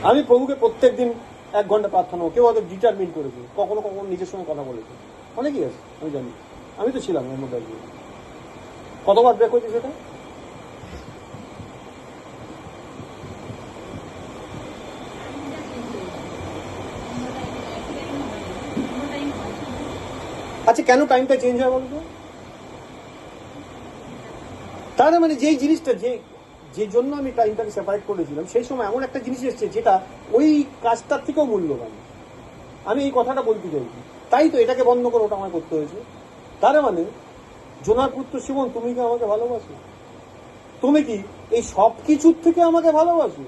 Speaker 1: আমি প্রভুকে প্রত্যেক দিন 1 ঘন্টা প্রার্থনা, কেউ হয়তো ডিটারমিন করেছে, কখনো কখনো নিজের সঙ্গে কথা বলেছে, অনেকেই আছে, আমি জানি। আমি তো ছিলাম এর মধ্যে। কতবার ব্রেক হয়েছে সেটা? আচ্ছা, কেন টাইমটা চেঞ্জ হয় বলতো? তার মানে যেই জিনিসটা যে জন্য আমি টাইমটাকে সেপারেট করেছিলাম, সেই সময় এমন একটা জিনিস এসছে যেটা ওই কাজটার থেকেও মূল্যবান। আমি এই কথাটা বলতে চাইছি। তাই তো এটাকে বন্ধ করে ওটা আমার করতে হয়েছে। তার মানে জোনার পুত্র শিমন, তুমি কি আমাকে ভালোবাসো? তুমি কি এই সব কিছুর থেকে আমাকে ভালোবাসো?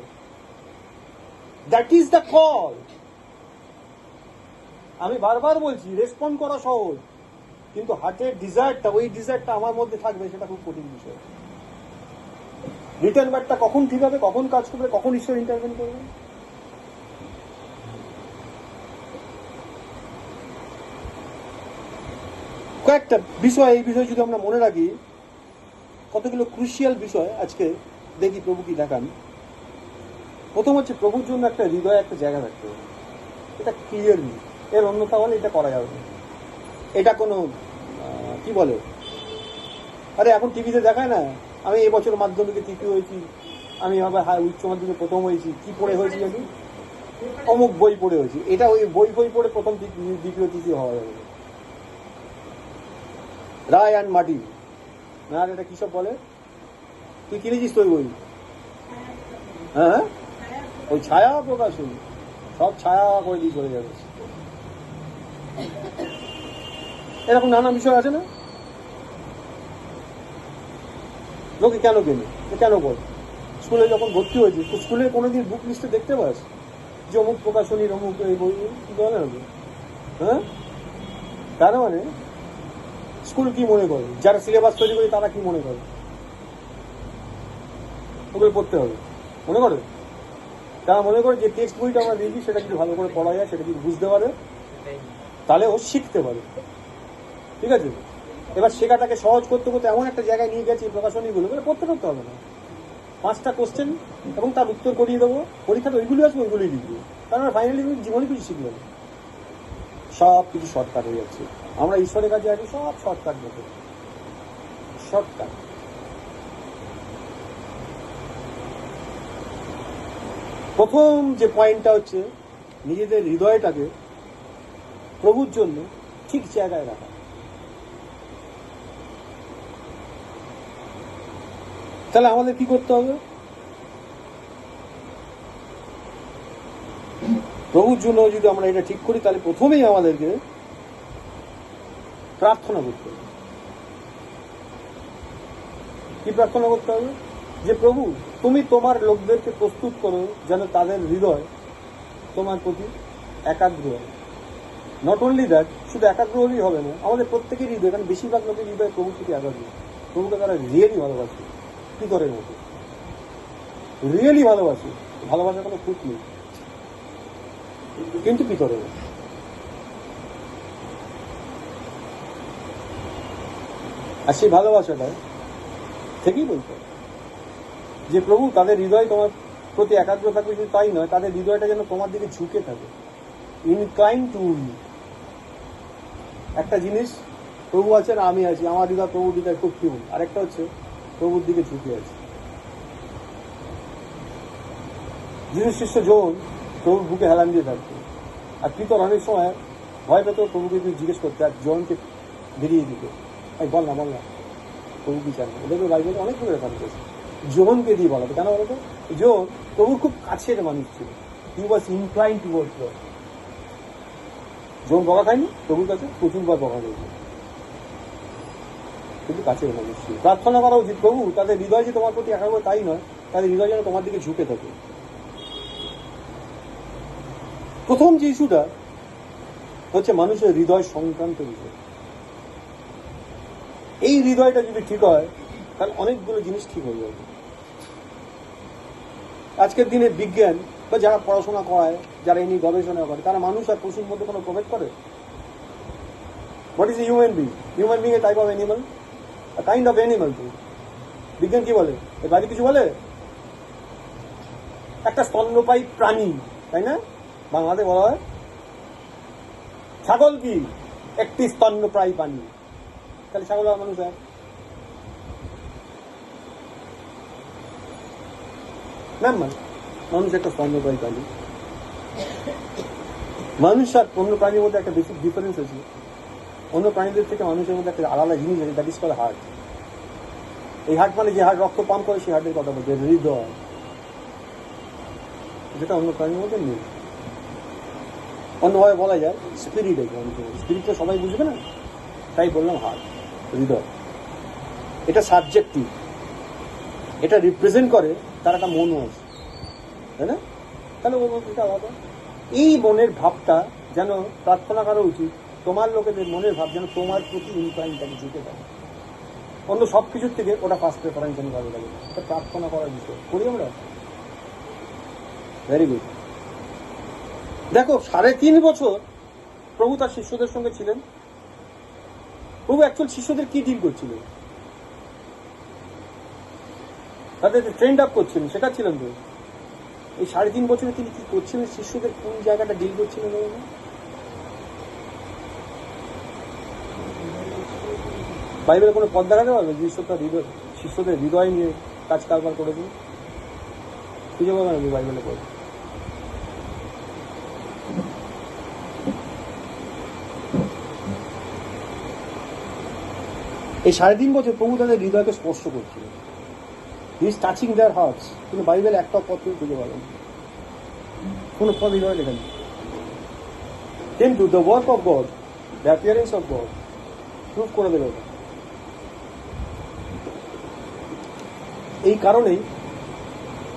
Speaker 1: That is the call. আমি বারবার বলছি, রেসপন্ড করা সহজ, কিন্তু হার্টের ডিজায়ারটা, ওই ডিজায়ারটা আমার মধ্যে থাকবে, সেটা খুব কঠিন বিষয়। রিটার্ন ব্যাকটা কখন ঠিক হবে, কখন কাজ করবে, কখন ঈশ্বর ইন্টারভেন করবে? কয়েকটা বিষয়, এই বিষয় যদি আমরা মনে রাখি, কতগুলো ক্রুশিয়াল বিষয় আজকে দেখি প্রভু কি দেখান। প্রথম হচ্ছে, প্রভুর জন্য একটা হৃদয়ে একটা জায়গা থাকতে হবে। এটা ক্লিয়ারলি, এর অন্যথা হলে এটা করা যাবে না। এটা কোনো কি বলে, আরে এখন টিভিতে দেখায় না, আমি এবছর মাধ্যমিকে তৃতীয় হয়েছি, আমি আবার উচ্চ মাধ্যমিকে প্রথম হয়েছি, কি পড়ে হয়েছি আমি, অমুক বই পড়ে হয়েছি। এটা ওই বই পড়ে প্রথম দ্বিতীয় তৃতীয় হওয়া যাবে। রায় অ্যান্ড মাটি, না আর এটা কিসব বলে, তুই কিনেছিস তো ওই বই? হ্যাঁ, ওই ছায়া প্রকাশনী, সব ছায়া করে দিয়ে চলে যাবে। এরকম নানা বিষয় আছে না? লোকে কেন কেনে, কেন বল? স্কুলে যখন ভর্তি হয়েছে, তো স্কুলে কোনোদিন বুক লিস্টে দেখতে পাস যে অমুক প্রকাশনীর অমুক এই বই বলে হবে? হ্যাঁ, তার মানে স্কুল কি মনে করে, যারা সিলেবাস তৈরি করে তারা কি মনে করে ওগুলো পড়তে হবে? মনে করে তারা মনে করে যে টেক্সট বইটা আমরা দিয়েছি সেটা যদি ভালো করে পড়া যায়, সেটা যদি বুঝতে পারে, তাহলে ও শিখতে পারে। ঠিক আছে, এবার শেখাটাকে সহজ করতে করতে এমন একটা জায়গায় নিয়ে গেছে প্রকাশনীগুলো, বলে পড়তে হবে না, 5টা কোশ্চেন এবং তার উত্তর করিয়ে দেবো, পরীক্ষাতে ওইগুলি আসবে, ওইগুলোই লিখবো। কারণ ফাইনালি তুমি জীবনে কিছু শিখবে না, সব কিছু শর্টকাট হয়ে যাচ্ছে। আমরা ঈশ্বরের কাছে আছি সব শর্টকাট মতো, শর্টকাট। প্রথম যে পয়েন্টটা হচ্ছে, নিজেদের হৃদয়টাকে প্রভুর জন্য ঠিক জায়গায় রাখা। তাহলে আমাদের কি করতে হবে? প্রভুর জন্য যদি আমরা এটা ঠিক করি, তাহলে প্রথমেই আমাদেরকে প্রার্থনা করতে হবে। কি প্রার্থনা করতে হবে? যে প্রভু, তুমি তোমার লোকদেরকে প্রস্তুত করো যেন তাদের হৃদয় তোমার প্রতি একাগ্র হয়। নট অনলি দ্যাট, শুধু একাগ্র হলেই হবে না, আমাদের প্রত্যেকের হৃদয়, কারণ বেশিরভাগ লোকের হৃদয় প্রভুর প্রতি একাগ্র। প্রভুকে তারা রিয়েলি ভালোবাসে, ভিতরের মতো রিয়েলি ভালোবাসে। ভালোবাসা কোনো খুঁত নেই, কিন্তু ভিতরে। আর সেই ভালোবাসাটা থেকেই বলতে হবে যে প্রভু, তাদের হৃদয় তোমার প্রতি একাগ্র থাকবে, শুধু তাই নয়, তাদের হৃদয়টা যেন তোমার দিকে ঝুঁকে থাকে, ইনক্লাইন টু ইউ। একটা জিনিস, প্রভু আছেন, আমি আছি, আমার হৃদয় প্রভুর হৃদয় খুব টিউন। আরেকটা হচ্ছে প্রভুর দিকে ঝুঁকে আছে। যিশু শিষ্য জন প্রভুর বুকে হেলান দিয়ে থাকতো, আর পিতর অনেক সময় ভয় পেত, প্রভুকে যদি জিজ্ঞেস করতে, আর জনকে বেরিয়ে দিত, বল না প্রভু কি চান। ওদের বাইবেলে অনেকগুলো রেফার করেছে জোহনকে দিয়ে বলাতো। কেন বলতো? জোহন প্রভুর খুব কাছের মানুষ ছিল, হি ওয়াজ ইনক্লাইন টুয়ার্ডস গড। জোহন বকা খায়নি প্রভুর কাছে, প্রচুরবার বকা হয়েছে, কিন্তু কাছের মানুষ ছিল। প্রার্থনা করা উচিত, প্রভু তাদের হৃদয় যে তোমার প্রতি একাগ্র তাই নয়, তাদের হৃদয় যেন তোমার দিকে ঝুঁকে থাকে। প্রথম যে ইস্যুটা হচ্ছে মানুষের হৃদয় সংক্রান্ত বিষয়। এই হৃদয়টা যদি ঠিক হয়, তাহলে অনেকগুলো জিনিস ঠিক হয়ে যাবে। আজকের দিনে বিজ্ঞান বা যারা পড়াশোনা করায়, যারা এই নিয়ে গবেষণা করে, তারা মানুষ আর পশুর মধ্যে কোনো প্রভেদ করে? What is a human being? Human being a type of animal, kind of animal. তো বিজ্ঞান কি বলে? এর বাইরে কিছু বলে? একটা স্তন্যপায়ী প্রাণী, তাই না? বাংলাতে বলা হয় ছাগল কি একটি স্তন্যপায়ী প্রাণী। তাহলে ছাগল আর মানুষ এক না? মানুষ একটা স্তন্যপায়ী প্রাণী। মানুষ আর অন্য প্রাণীর মধ্যে একটা বেসিক ডিফারেন্স আছে। অন্য প্রাণীদের থেকে মানুষের মধ্যে একটা আলাদা জিনিস আছে, দ্যাট ইজ কল হার্ট। এই হার্ট মানে যে হার্ট রক্ত পাম্প করে, সেই হার্টের কথা বলছে হৃদয়, যেটা অন্য প্রাণীর মধ্যে নেই। অন্যভাবে বলা যায় স্পিরিট আছে। স্পিরিট তো সবাই বুঝবে না, তাই বললাম হার্ট, হৃদয়। এটা সাবজেক্টিভ, এটা রিপ্রেজেন্ট করে তার একটা মনও আছে, তাই না? তাহলে এটা আলাদা। এই মনের ভাবটা যেন প্রার্থনা করা উচিত, তোমার লোকেদের মনের ভাব যেন তোমার প্রতি ইনক্লাইনটাকে ঝুঁকে থাকে। অন্য সব কিছুর থেকে ওটা ফার্স্ট প্রেফারেন্স আমি ভালো লাগে, এটা প্রার্থনা করার বিষয়। করি আমরা? Very good. দেখো, 3.5 বছর প্রভু তার শিষ্যদের সঙ্গে ছিলেন। প্রভু অ্যাকচুয়াল শিষ্যদের কি ডিল করছিলেন? তাদের ট্রেন্ড আপ করছিলেন, শেখাচ্ছিলেন। তো এই 3.5 বছরে তিনি কি করছিলেন? শিষ্যদের কোন জায়গাটা ডিল করছিলেন? বাইবেলে কোনো পদ দেখাতে পারবে শিষ্যদের হৃদয় নিয়ে কাজ কারবার করেছেন? খুঁজে পাবেন আমি বাইবেলে পদ। এই 3.5 বছর প্রভু তাদের হৃদয়কে স্পর্শ করছিলেন। He is touching their hearts. কিন্তু বাইবেলে একটা পদ তুমি খুঁজে পাবেন, কোনো পদ হৃদয় লেখা নেই। কিন্তু the work of god, the appearance of god prove করে দেবে। এই কারণেই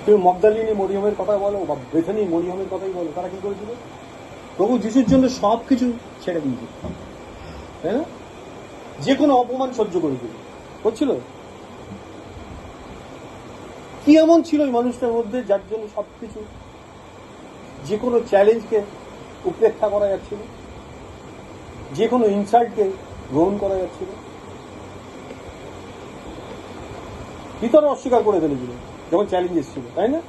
Speaker 1: তুমি মগদলিনী মরিয়মের কথা বলো বা বেথনি মরিয়মের কথাই বলো, তারা কি করেছিল? প্রভু যিশুর জন্য সব কিছু ছেড়ে দিয়েছিল, তাই না? যে কোনো অপমান সহ্য করেছিল, করছিল। কি এমন ছিল ওই মানুষটার মধ্যে যার জন্য সবকিছু, যে কোনো চ্যালেঞ্জকে উপেক্ষা করা যাচ্ছিল, যে কোনো ইনসাল্টকে গ্রহণ করা যাচ্ছিল? ভিতরে অস্বীকার করে ফেলেছিল যখন চ্যালেঞ্জ এসেছিল, তাই না?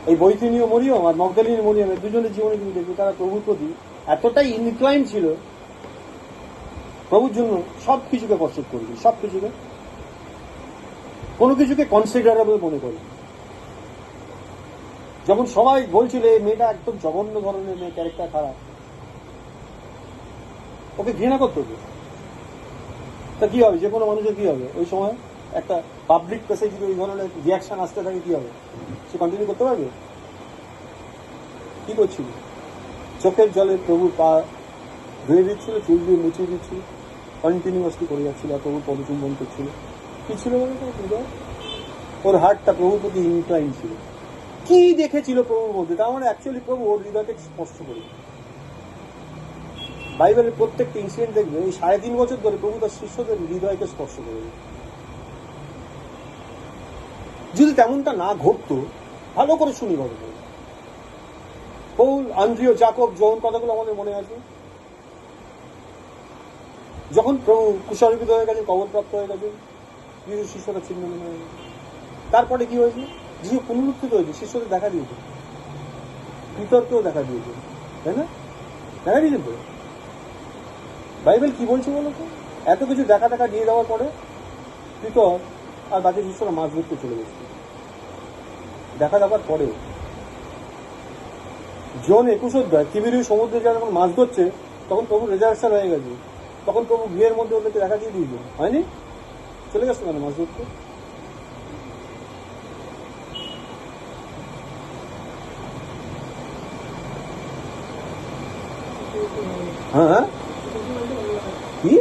Speaker 1: এই বৈথিনীয় মরিয়ম আর মগদলিনী মরিয়মের দুজনের জীবনে তুমি দেখবে, তারা প্রভুর প্রতি এতটাই ইনক্লাইন ছিল, প্রভুর জন্য সবকিছুকে পছন্দ করেছিল, সবকিছুকে, কোনো কিছুকে কনসিডারেবল মনে করে। যখন সবাই বলছিল এই মেয়েটা একদম জঘন্য ধরনের মেয়ে, ক্যারেক্টার খারাপ, ওকে ঘৃণা করতে হবে, তা কি হবে, যে কোনো মানুষের কি হবে ওই সময় একটা পাবলিক প্লেসে যদি ওই ধরনের রিয়াকশন আসতে থাকে কি হবে, সে কন্টিনিউ করতে পারবে? কি করছিল? চোখের জলে প্রভুর পা ধুয়ে দিচ্ছিল, চুল দিয়ে মুছিয়ে দিচ্ছিল, কন্টিনিউয়াসলি করে যাচ্ছিল, আর প্রভুর পদচুম্বন করছিল। কি ছিল বলে তো? ওর হার্টটা প্রভুর প্রতি ইনক্লাইন ছিল। কি দেখেছিল প্রভুর মধ্যে? তার মানে অ্যাকচুয়ালি প্রভু ওর হৃদয়কে স্পর্শ করে। বাইবেলের প্রত্যেকটা ইনসিডেন্ট দেখবে এই 3.5 বছর ধরে প্রভু তার শিষ্যদের হৃদয়কে স্পর্শ করে। যদি তেমনটা না ঘটতো, ভালো করে শুনি গল্প। পৌল, আন্দ্রিয়, জাকব, যোহন কথাগুলো আমাদের মনে আছে। যখন প্রভু কুশারোপিত হয়ে গেছে, কবরপ্রাপ্ত হয়ে গেছে, যিশু শিষ্যরা ছিন্ন হয়ে গেছে। তারপরে কি হয়েছে? যিশু পুনরুত্থিত হয়েছে, শিষ্যদের দেখা দিয়েছে, পিতরকেও দেখা দিয়েছে, তাই না? দেখা দিয়েছে তো। বাইবেল কি বলছে বলতো? এত কিছু দেখা দিয়ে দেওয়ার পরে পিতর আর বাকি শিষ্যরা মাছ ধরতে চলে গেছে। দেখা দেওয়ার পরে জন 21 অধ্যায় তিবিরিয় সমুদ্রে যারা যখন মাছ ধরছে, তখন প্রভু রেজারেকশন হয়ে গেছে। তখন প্রভু বিয়ের মধ্যে ওদেরকে দেখা দিয়ে দিয়েছে, হয়নি? চলে গেছে কেন মাছ ধরতে? হ্যাঁ, কি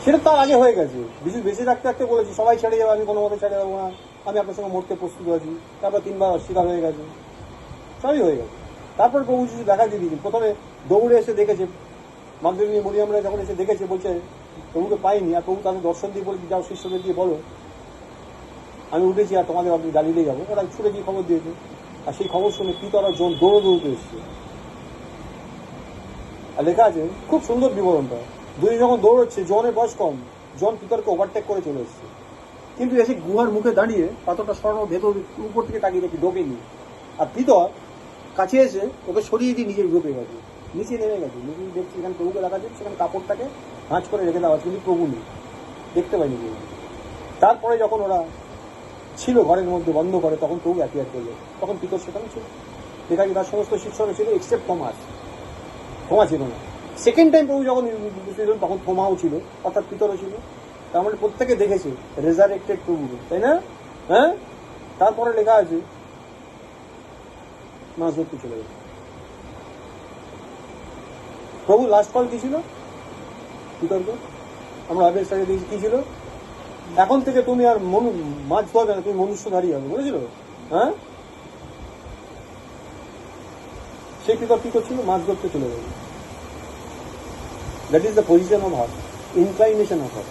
Speaker 1: সেটা তার আগে হয়ে গেছে। বেঁচে থাকতে থাকতে বলেছি সবাই ছেড়ে যাবে, আমি কোনো মতে ছেড়ে যাবো না, আমি আপনার সঙ্গে মরতে প্রস্তুত আছি। তারপর 3 বার অস্বীকার হয়ে গেছে, সবই হয়ে গেছে। তারপর প্রভু যিশু দেখা দিয়ে দিয়েছেন। প্রথমে দৌড়ে এসে দেখেছে, মাগদলিনী মরিয়মরা যখন এসে দেখেছে, বলছে প্রভুকে পাইনি। আর প্রভু তাদের দর্শন দিয়ে বলেছে, যাও শিষ্যদের দিয়ে বলো আমি উঠেছি আর তোমাদের আপনি গালিলে যাবো। ওরা ছুটে গিয়ে খবর দিয়েছে। আর সেই খবর শুনে পিতর আর জন দৌড়তে এসছে। আর লেখা আছে, খুব সুন্দর বিবরণটা, দুই যখন দৌড়চ্ছে, জনের বয়স কম, জন পিতরকে ওভারটেক করে চলে এসছে। কিন্তু এসে গুহার মুখে দাঁড়িয়ে পাথরটা সরানো, ভেতর উপর থেকে তাকিয়ে দেখি ঢোকেনি। আর পিতর কাছে এসে ওকে সরিয়ে দিয়ে নিজের ঢোকে গেছে, নিচে নেমে গেছে। নিচে দেখছি এখানে প্রভুকে দেখা যাচ্ছে, সেখানে কাপড়টাকে ভাঁজ করে রেখে দেওয়া, কিন্তু প্রভু নেই, দেখতে পাইনি প্রভু। তারপরে যখন ওরা ছিল ঘরের মধ্যে বন্ধ করে, তখন প্রভু অ্যাপিয়ার করলো। তখন পিতর সেখানে ছিল, দেখা যায় তার সমস্ত শিষ্যরা ছিল এক্সেপ্ট থমাস। থমা ছিল না। সেকেন্ড টাইম প্রভু যখন তখন থমাও ছিল, অর্থাৎ পিতরও ছিল। তার মানে প্রত্যেকে দেখেছে রেজারেক্টেড প্রভুকে, তাই না? হ্যাঁ। তারপরে লেখা আছে মাছ ধরতে চলে গেছে। প্রভু লাস্ট কল কি ছিল পিতরকে? আমরা আগের সাইডে দিয়েছি কি ছিল? এখন থেকে তুমি আর মাছ ধরবে না, তুমি মনুষ্যধারী হবে, বুঝেছিল? হ্যাঁ। সেই পিতর কি করছিল? মাছ ধরতে চলে গেছে। That is the position of heart, inclination of heart.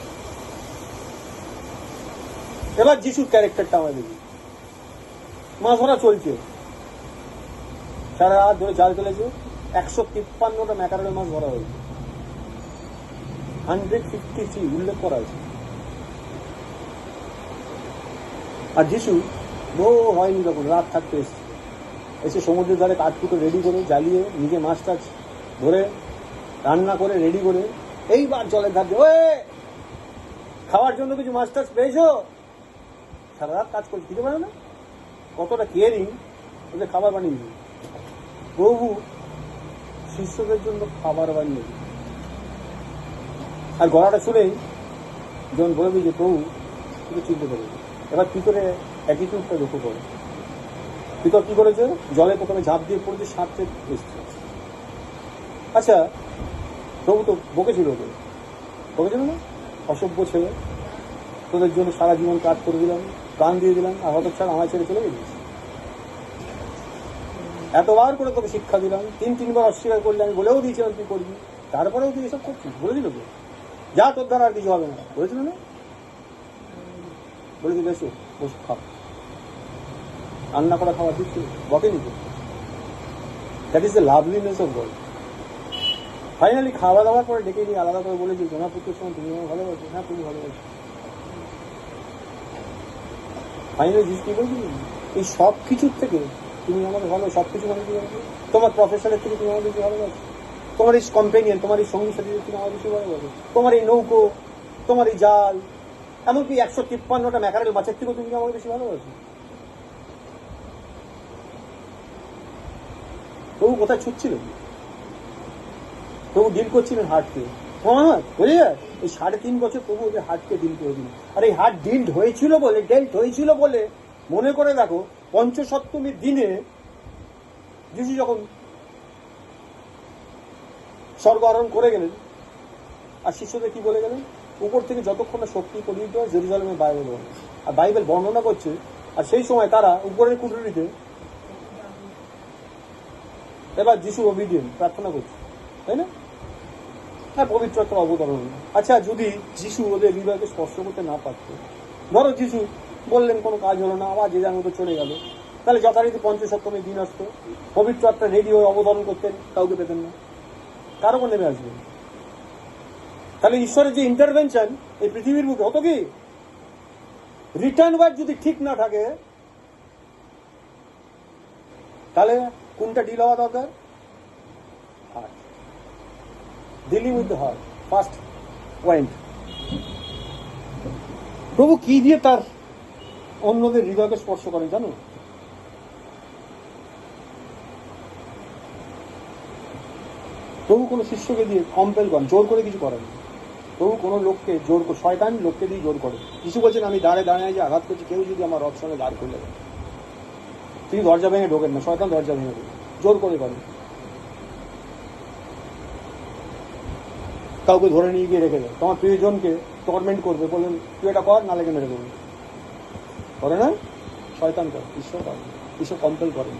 Speaker 1: এবার যিশুর ক্যারেক্টারটা আমরা দেখি। মাছ ধরা চলছে, সারা রাত ধরে জাল ফেলেছে, 153টা ম্যাকারেলের মাছ ধরা হয়েছে, 153 উল্লেখ করা আছে। আর যিশু বহু হয়নি, তখন রাত থাকতে এসছে, এসে সমুদ্রের ধারে কাঠকুটো রেডি করে জ্বালিয়ে নিজে মাছ টাছ ধরে রান্না করে রেডি করে এইবার জলের ধার দিয়ে, ওয়ে খাওয়ার জন্য কিছু মাছ টাছ পেয়েছো? সারা রাত কাজ করে দিতে পারে না, কতটা কেয়ারিং ওদের খাবার বানিয়েছে। প্রভু শিষ্যদের জন্য খাবার বানিয়েছে। আর গলাটা শুনেই যখন বলে দিয়েছে প্রভু, শুধু চিনতে পেরেছে। এবার ভিতরে অ্যাটিটিউডটা লক্ষ্য করে। পিতর কি করেছে? জলে প্রথমে ঝাঁপ দিয়ে পড়েছে, সাঁতরে এসছে। আচ্ছা, প্রভু তো বকেছিল, ওকে বকেছিল না, অসভ্য ছেলে, তোদের জন্য সারা জীবন কাজ করে দিলাম, প্রাণ দিয়ে দিলাম, আর হঠাৎ ছাড়া আমার ছেড়ে চলে গেছিস। এতবার করে তোকে শিক্ষা দিলাম, 3-3 বার অস্বীকার করলে, আমি বলেও দিয়েছিলাম তুই করবি, তারপরেও তুই এসব করছিস। বলেছিল তো, যা তোর দ্বারা আর কিছু হবে না, বলেছিল না? বলেছিল এসো বসে খাও, রান্না করা খাওয়া দিচ্ছে, বকেনি তো। That is the লাভলিনেস of god. Finally খাওয়া দাওয়ার পরে ডেকে নিয়ে আলাদা করে বলেছি, জোনার পুত্রের সময় তুমি আমার ভালোবাসো? হ্যাঁ, তুমি ভালোবাসো। ফাইনালি জিনিস কি বলছি, এই সব কিছুর থেকে তুমি আমাকে ভালো, সব কিছু মানে কি জানো, তোমার প্রফেশনের থেকে তুমি আমার বেশি ভালোবাসো, তোমার এই কম্পেনিয়ন, তোমার এই সঙ্গী সাথী তুমি আমার বেশি ভালোবাসো, তোমার এই নৌকো, তোমার এই জাল, এমনকি 153টা ম্যাকারেল মাছের থেকেও তুমি আমাকে বেশি ভালোবাসো। প্রভু কোথায় ছুটছিল? প্রভু ডিল করছিলেন হার্টকে, প্রমাণ বোঝা যায়? এই 3.5 বছর প্রভু ওদের হার্টকে ডিল করে দিন। আর এই হার্ট ডিল্ড হয়েছিল বলে, ডেল্ট হয়েছিল বলে মনে করে দেখো, পঞ্চসপ্তমীর দিনে যিশু যখন স্বর্গ আরোহণ করে গেলেন, আর শিষ্যদের কি বলে গেলেন? উপর থেকে যতক্ষণ না শক্তি পরিহিত হয় জেরুজালেমে বাইবেল বর্ণনা। আর বাইবেল বর্ণনা করছে, আর সেই সময় তারা উপরের কুঠুরিতে এবার যিশু ওবিডিয়েন্ট প্রার্থনা করছে, তাই না? হ্যাঁ, পবিত্রতার অবতরণ। আচ্ছা, যদি যিশু ওদের হৃদয়কে স্পর্শ করতে না পারত, ধরো যিশু বললেন কোনো কাজ হলো না, আবার যে যার মতো চলে গেল, তাহলে যথারীতি পঞ্চসপ্তমীর দিন আসতো, পবিত্র আত্মা রেডি হয়ে অবতরণ করতেন, কাউকে পেতেন না, কারো উপর নেমে আসবেন। তাহলে ঈশ্বরের যে ইন্টারভেনশন এই পৃথিবীর বুকে হতো কি? রিটার্ন ওয়ার্ড যদি ঠিক না থাকে, তাহলে কোনটা ডিল হওয়া দরকার? Heart, dealing with the heart, first point. প্রভু কি দিয়ে তার অন্যদের হৃদয়কে স্পর্শ করেন জানো? প্রভু কোনো শিষ্যকে দিয়ে কম্পেল করেন, জোর করে কিছু করেন। প্রভু কোনো লোককে জোর করে, শয়তান লোককে দিয়ে জোর করে। কিছু বলছেন আমি দাঁড়ায় যে আঘাত করছি, কেউ যদি আমার রথ সঙ্গে দাঁড় করলে তিনি দরজা ভেঙে ঢোকেন না, শয়তান দরজা ভেঙে ঢোকে, জোর করে করেন। কাউকে ধরে নিয়ে গিয়ে রেখে দেয়, তোমার প্রিয়জনকে টর্মেন্ট করবে, বললেন তুই এটা কর, না লেগে মেরে দেবে, করে না? শয়তান করে, ঈশ্বর করে। ঈশ্বর কম্পেল করেন,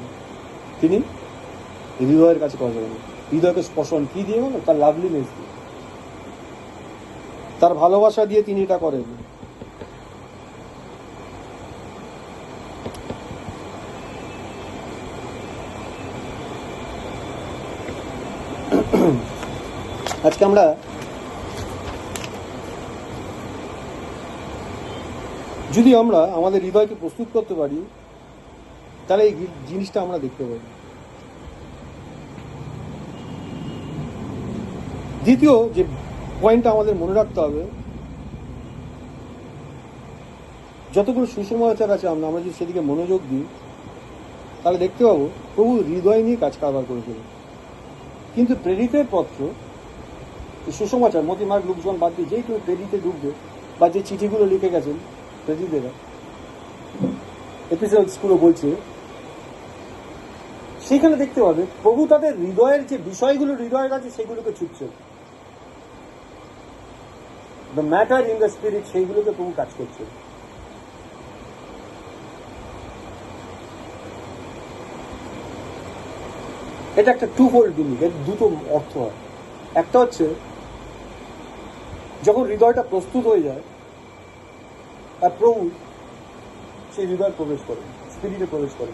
Speaker 1: তিনি হৃদয়ের কাছে করে যাবেন। হৃদয়কে স্পর্শন কি দিয়ে? মানে তার লাভলিনেস দিয়ে, তার ভালোবাসা দিয়ে তিনি এটা করেন। আজকে আমরা যদি আমরা আমাদের হৃদয়কে প্রস্তুত করতে পারি, তাহলে এই জিনিসটা আমরা দেখতে পারি। দ্বিতীয় যে পয়েন্টটা আমাদের মনে রাখতে হবে, যতগুলো সুসমাচার আছে আমরা যদি সেদিকে মনোযোগ দিই, তাহলে দেখতে পাবো প্রভু হৃদয় নিয়ে কাজ কারবার করেছিলেন। কিন্তু প্রেরিতের পত্র, সুসমাচার, মতি, মার্ক, লুক, জন বাদ দিয়ে যেই তুমি প্রেরিতে ঢুকবে, বা যে চিঠিগুলো লিখে গেছেন প্রেরিতেরা, এপিসোডসগুলো বলছে, সেখানে দেখতে পাবে প্রভু তাদের হৃদয়ের যে বিষয়গুলো হৃদয়ের কাছে সেগুলোকে ছুটছে, the matter in the spirit, সেইগুলোকে প্রভু কাজ করছে। এটা একটা টু ফোল্ড জিনিস, এর দুটো অর্থ হয়। একটা হচ্ছে যখন হৃদয়টা প্রস্তুত হয়ে যায় আর প্রভু সেই হৃদয়ে প্রবেশ করে, স্পিরিটে প্রবেশ করে।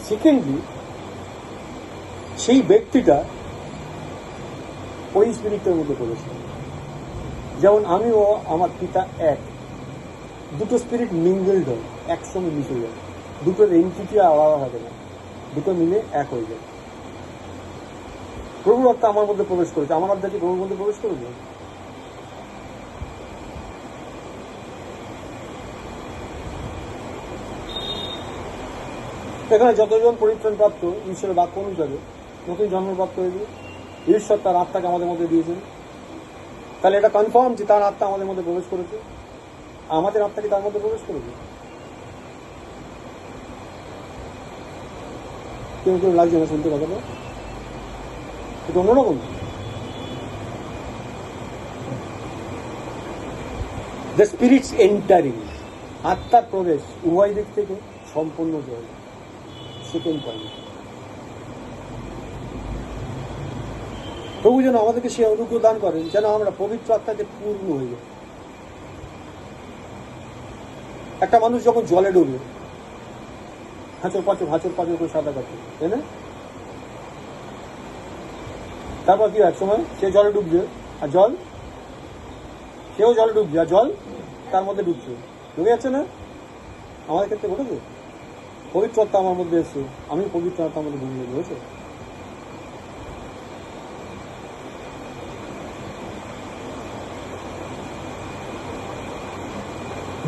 Speaker 1: সেকেন্ডলি সেই ব্যক্তিটা ওই স্পিরিটের মধ্যে প্রবেশ করে। যেমন আমি ও আমার পিতা এক, দুটো স্পিরিট মিঙ্গলড হয়, একসঙ্গে মিশে যায়, দুটোর এন্টিটি আলাদা থাকে না, দুটো মিলে এক হয়ে যায়। প্রভুর আত্মা আমার মধ্যে প্রবেশ করেছে, আমার আত্মা কি প্রভুর মধ্যে প্রবেশ করেছে? এখানে যতজন পরিত্রাণ প্রাপ্ত ঈশ্বরের বাক্য অনুসারে নতুন জন্মপ্রাপ্ত হয়েছে, ঈশ্বর তার আত্মাকে আমাদের মধ্যে দিয়েছেন, তাহলে এটা কনফার্ম যে তার আত্মা আমাদের মধ্যে প্রবেশ করেছে। আমাদের আত্মা কি তার মধ্যে প্রবেশ করেছে? কেউ কেউ লাগছে না শুনতে কথাটা, এটা অন্যরকম। দ্য স্পিরিটস এন্টারিং, আত্মার প্রবেশ উভয় দিক থেকে সম্পূর্ণ জয়। সেকেন্ড পয়েন্ট, প্রভু যেন আমাদেরকে সে অনুগ্রহ দান করেন যেন আমরা পবিত্র আত্মাতে পূর্ণ হয়ে যাই। একটা মানুষ যখন জলে ডুবে, হাঁচর পাঁচর করে সাঁতার কাটে, তাই না? তারপর কি এক সময় সে জলে ডুবছে, আর জল, সেও জলে ডুবছে, আর জল তার মধ্যে ডুবছে, ডুবে যাচ্ছে না? আমাদের ক্ষেত্রে ঘটেছে, পবিত্র আত্মা আমার মধ্যে এসছে, আমি পবিত্র আত্মা আমাদের ডুবে হয়েছে।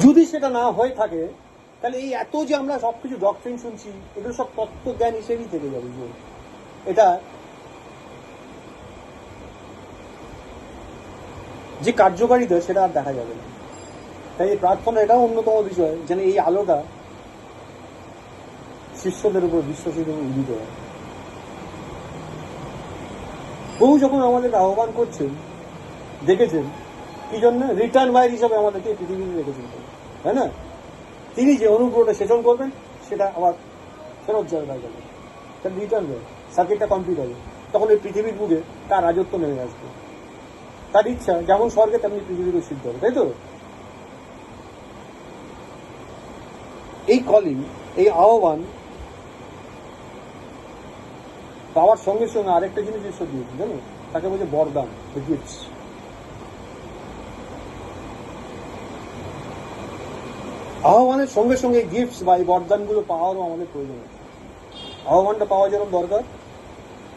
Speaker 1: যদি সেটা না হয়ে থাকে, তাহলে এই এত যে আমরা সবকিছু ডক্ট্রিন শুনছি, এগুলো সব তত্ত্ব জ্ঞান হিসেবেই থেকে যাবে। এটা যে কার্যকারিতা সেটা আর দেখা যাবে না। তাই এই প্রার্থনা এটাও অন্যতম বিষয় যেন এই আলোটা শিষ্যদের উপর বিশ্বাসের উপর উদিত হয়। প্রভু যখন আমাদের আহ্বান করছেন, দেখেছেন কি জন্য? রিটার্ন বাইর হিসাবে আমাদেরকে পৃথিবীতে রেখেছেন, তাই না? তিনি যে অনুগ্রহটা সেচন করবেন সেটা আবার ফেরত যাবে হয়ে যাবে, তার রিটার্ন দেয়, সার্কিটটা কমপ্লিট হবে। তখন এই পৃথিবীর বুকে তার রাজত্ব নেমে আসবে। তার ইচ্ছা যেমন স্বর্গে তেমনি পৃথিবীকে সিদ্ধ হবে, তাই তো? এই কলিং, এই আহ্বান পাওয়ার সঙ্গে সঙ্গে আরেকটা জিনিস ঈশ্বর দিয়েছে, জানো? তাকে বলছে বরদান, দ্য গিফটস। আহ্বানের সঙ্গে সঙ্গে গিফটস বা এই বরদানগুলো পাওয়ারও আমাদের প্রয়োজন আছে। আহ্বানটা পাওয়া যেরকম দরকার,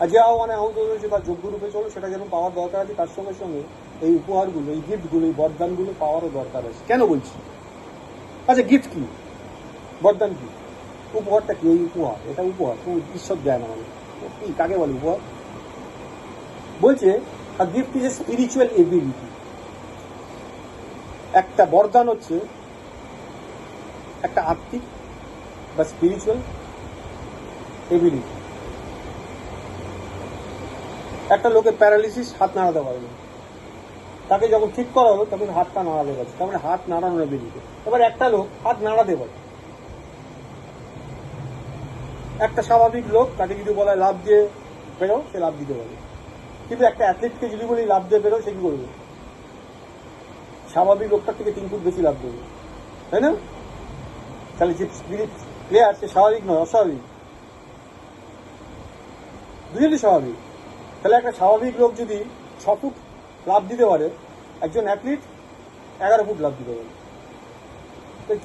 Speaker 1: আর যে আহ্বানে আহত হয়েছে তার যোগ্য রূপে চলো সেটা যেরকম পাওয়ার দরকার আছে, তার সঙ্গে সঙ্গে এই উপহারগুলো, এই গিফটগুলো, এই বরদানগুলো পাওয়ারও দরকার আছে। কেন বলছি? আচ্ছা, গিফট কি, বরদান কি, উপহারটা কি? এই উপহার, এটা উপহার ঈশ্বর দেয় না আমাদের। কি, কাকে বলে উপহার? বলছে gift is a spiritual ability. একটা বরদান হচ্ছে একটা আত্মিক বা স্পিরিচুয়াল এবিলিটি। একটা লোকের প্যারালিসিস, হাত নাড়াতে পারে না, তাকে যখন ঠিক করা হলো তখন হাতটা নাড়াতে পারছে, তার মানে হাত নাড়ানোর এবিলিটি। এবার একটা লোক হাত নাড়াতে পারে, একটা স্বাভাবিক লোক, তাকে যদি বলা লাভ দিয়ে বেরো, সে লাভ দিতে পারে। কিন্তু একটা অ্যাথলিটকে যদি বলি লাভ দিয়ে বেরো, সে কি করবে? স্বাভাবিক লোকটার থেকে 3 ফুট বেশি লাভ দেবে, তাই না? তাহলে যে স্পিরিট প্লেয়ার, সে স্বাভাবিক নয়, অস্বাভাবিক, দুজনই স্বাভাবিক। তাহলে একটা স্বাভাবিক লোক যদি 6 ফুট লাভ দিতে পারে, একজন অ্যাথলিট 11 ফুট লাভ দিতে পারে।